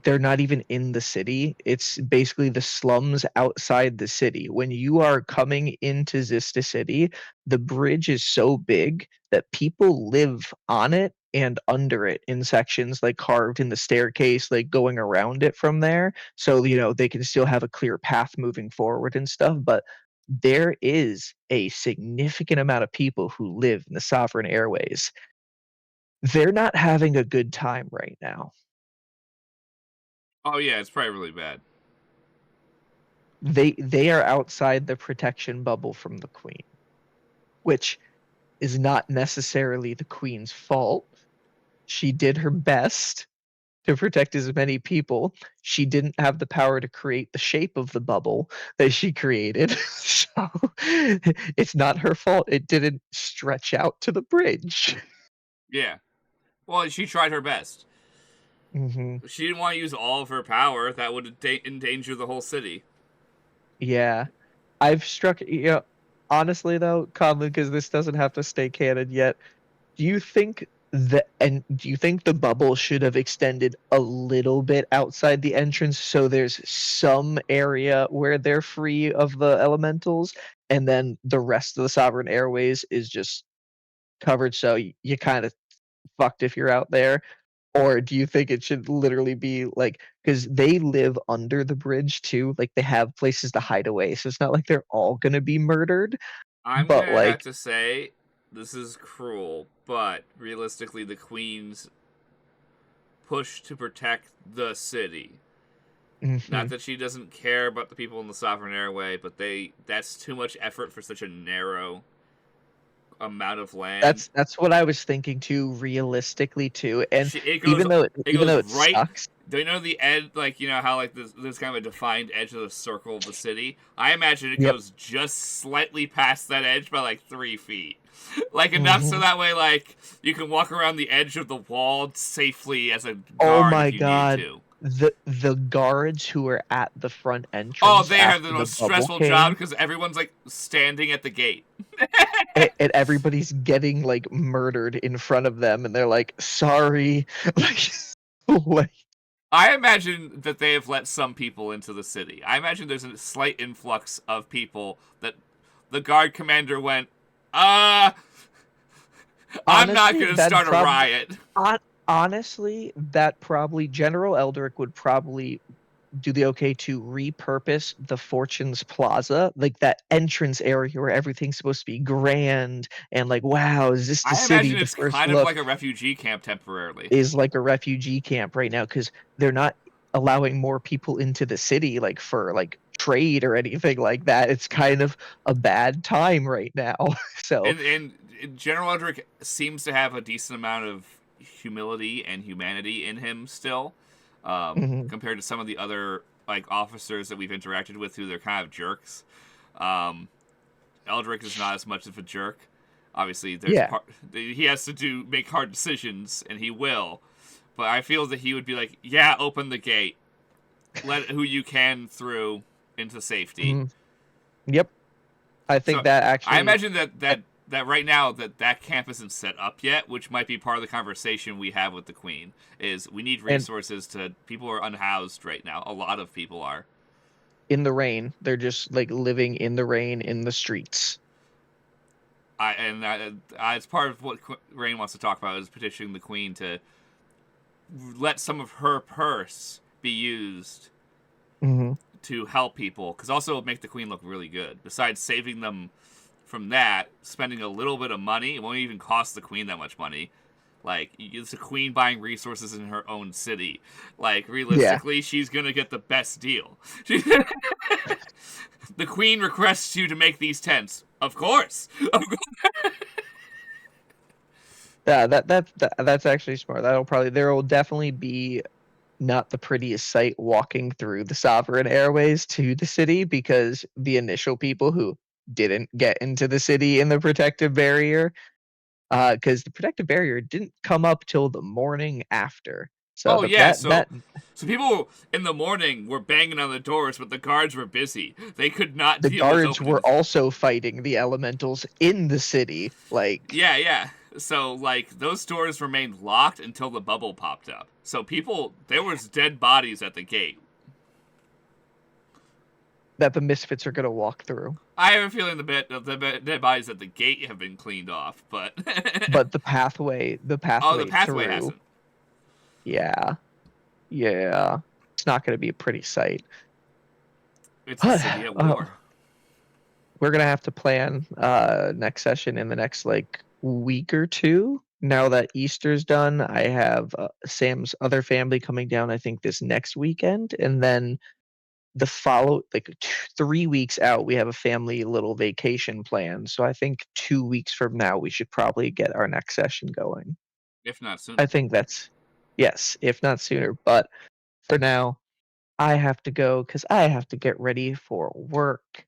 they're not even in the city. It's basically the slums outside the city. When you are coming into Zista City, the bridge is so big that people live on it and under it in sections like carved in the staircase, like going around it from there. So, they can still have a clear path moving forward and stuff. But there is a significant amount of people who live in the Sovereign Airways. They're not having a good time right now. Oh yeah, it's probably really bad. They are outside the protection bubble from the queen, which is not necessarily the queen's fault. She did her best to protect as many people. She didn't have the power to create the shape of the bubble that she created. So it's not her fault it didn't stretch out to the bridge. Yeah. Well, she tried her best. Hmm. She didn't want to use all of her power. That would endanger the whole city. Yeah. I've struck, honestly though, Conlon, because this doesn't have to stay canon yet. Do you think do you think the bubble should have extended a little bit outside the entrance so there's some area where they're free of the elementals, and then the rest of the Sovereign Airways is just covered so you kind of fucked if you're out there? Or do you think it should literally be like, because they live under the bridge too, like they have places to hide away, so it's not like they're all gonna be murdered, I'm but gonna have like, to say this is cruel, but realistically, the queen's push to protect the city. Not mhm. that she doesn't care about the people in the Sovereign Airway, but that's too much effort for such a narrow amount of land. That's what I was thinking too, realistically too. And It even though it right. sucks, Do you know the edge? Like, you know how like there's kind of a defined edge of the circle of the city. I imagine it Yep. goes just slightly past that edge by like 3 feet, like enough so that way like you can walk around the edge of the wall safely as a guard if you need to. The guards who are at the front entrance. Oh, they have the after most bubble stressful came, job because everyone's like standing at the gate. and everybody's getting like murdered in front of them, and they're like, "Sorry," like I imagine that they have let some people into the city. I imagine there's a slight influx of people that the guard commander went, I'm not going to start a riot. Honestly, that probably General Eldrick would probably do the okay to repurpose the Fortune's Plaza, like that entrance area where everything's supposed to be grand and like, wow, is this the city? I imagine the it's first kind look of like a refugee camp temporarily. is like a refugee camp right now because they're not allowing more people into the city like for like trade or anything like that. It's kind of a bad time right now. So and General Eldrick seems to have a decent amount of humility and humanity in him still, compared to some of the other like officers that we've interacted with who they're kind of jerks. Eldrick is not as much of a jerk. Obviously, he has to make hard decisions, and he will. But I feel that he would be like, yeah, open the gate. Let who you can through into safety. Yep. I think that actually... I imagine that right now that camp isn't set up yet, which might be part of the conversation we have with the Queen, is we need resources people are unhoused right now. A lot of people are. In the rain. They're just like living in the rain in the streets. It's part of what Rainn wants to talk about is petitioning the Queen to let some of her purse be used to help people, because also it'll make the Queen look really good. Besides saving them from that, spending a little bit of money, it won't even cost the Queen that much money. Like, it's the Queen buying resources in her own city. Like, realistically, she's gonna get the best deal. The Queen requests you to make these tents. Of course. Yeah, that's actually smart. There will definitely be not the prettiest sight walking through the Sovereign Airways to the city, because the initial people who didn't get into the city in the protective barrier, because the protective barrier didn't come up till the morning after. So so people in the morning were banging on the doors, but the guards were busy. They could not. The guards were also fighting the elementals in the city. Like yeah. So like those doors remained locked until the bubble popped up. So there was dead bodies at the gate that the misfits are gonna walk through. I have a feeling the dead bodies at the gate have been cleaned off, but but the pathway through, hasn't. Yeah. It's not going to be a pretty sight. It's a city at war. We're going to have to plan next session in the next week or two. Now that Easter's done, I have Sam's other family coming down, I think, this next weekend. And then the 3 weeks out, we have a family little vacation plan. So I think 2 weeks from now, we should probably get our next session going. If not sooner. I think yes, if not sooner. But for now, I have to go because I have to get ready for work.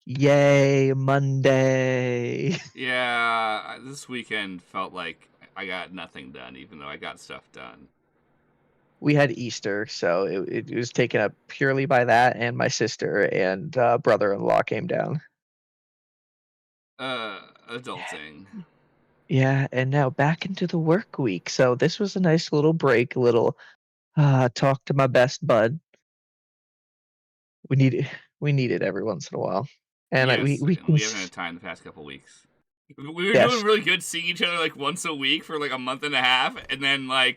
Yay, Monday. Yeah, this weekend felt like I got nothing done, even though I got stuff done. We had Easter, so it was taken up purely by that, and my sister and brother-in-law came down. Adulting. Yeah, and now back into the work week. So this was a nice little break, talk to my best bud. We need it every once in a while. And yes, we haven't had time the past couple weeks. We were doing really good seeing each other once a week for a month and a half, and then my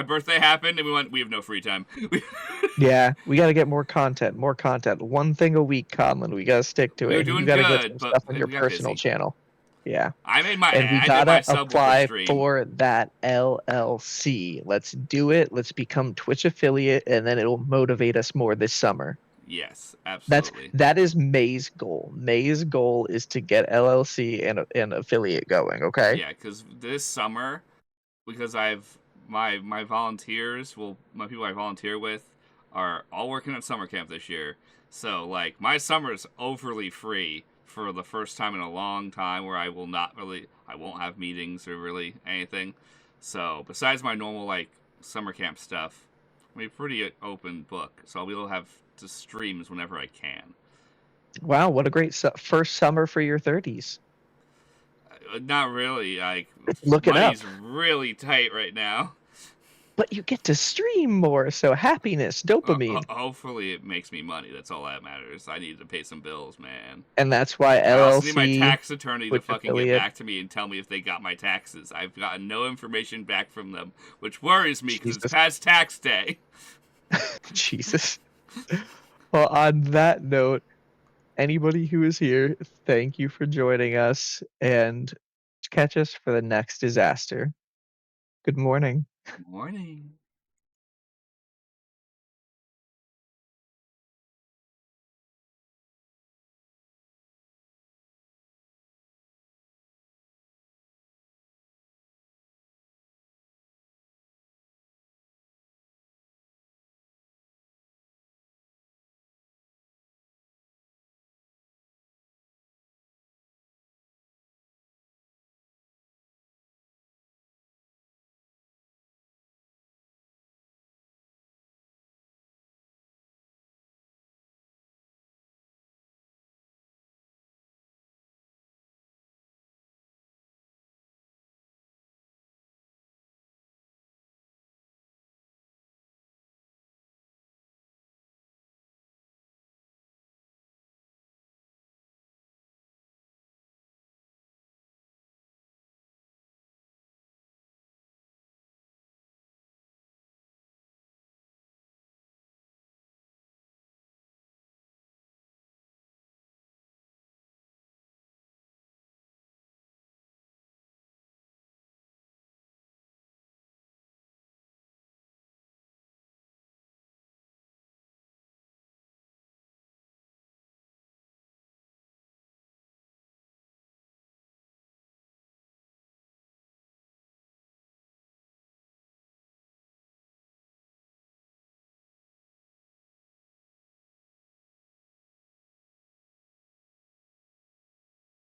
birthday happened and we have no free time. Yeah, we got to get more content. One thing a week, Conlan. We got to stick to it. We're doing you got to good, get some stuff on your personal channel. Yeah. I made and we gotta apply for that LLC. Let's do it. Let's become Twitch affiliate, and then it'll motivate us more this summer. Yes, That's absolutely. that is May's goal. May's goal is to get LLC and affiliate going. Okay. Yeah, because this summer, because I've my volunteers, well, my people I volunteer with are all working at summer camp this year. So like my summer is overly free for the first time in a long time, where I won't have meetings or really anything. So besides my normal like summer camp stuff, I'm a pretty open book. So I'll be able to have to streams whenever I can. Wow, what a great first summer for your 30s. Not really. Like Look it up. money's really tight right now. But you get to stream more, so happiness, dopamine. Hopefully, it makes me money. That's all that matters. I need to pay some bills, man. And that's why I also need my LLC, tax attorney to Twitch fucking get affiliate. back to me and tell me if they got my taxes. I've gotten no information back from them, which worries me because it's Jesus. past tax day. Jesus. Well, on that note, anybody who is here, thank you for joining us, and catch us for the next disaster. Good morning. Morning.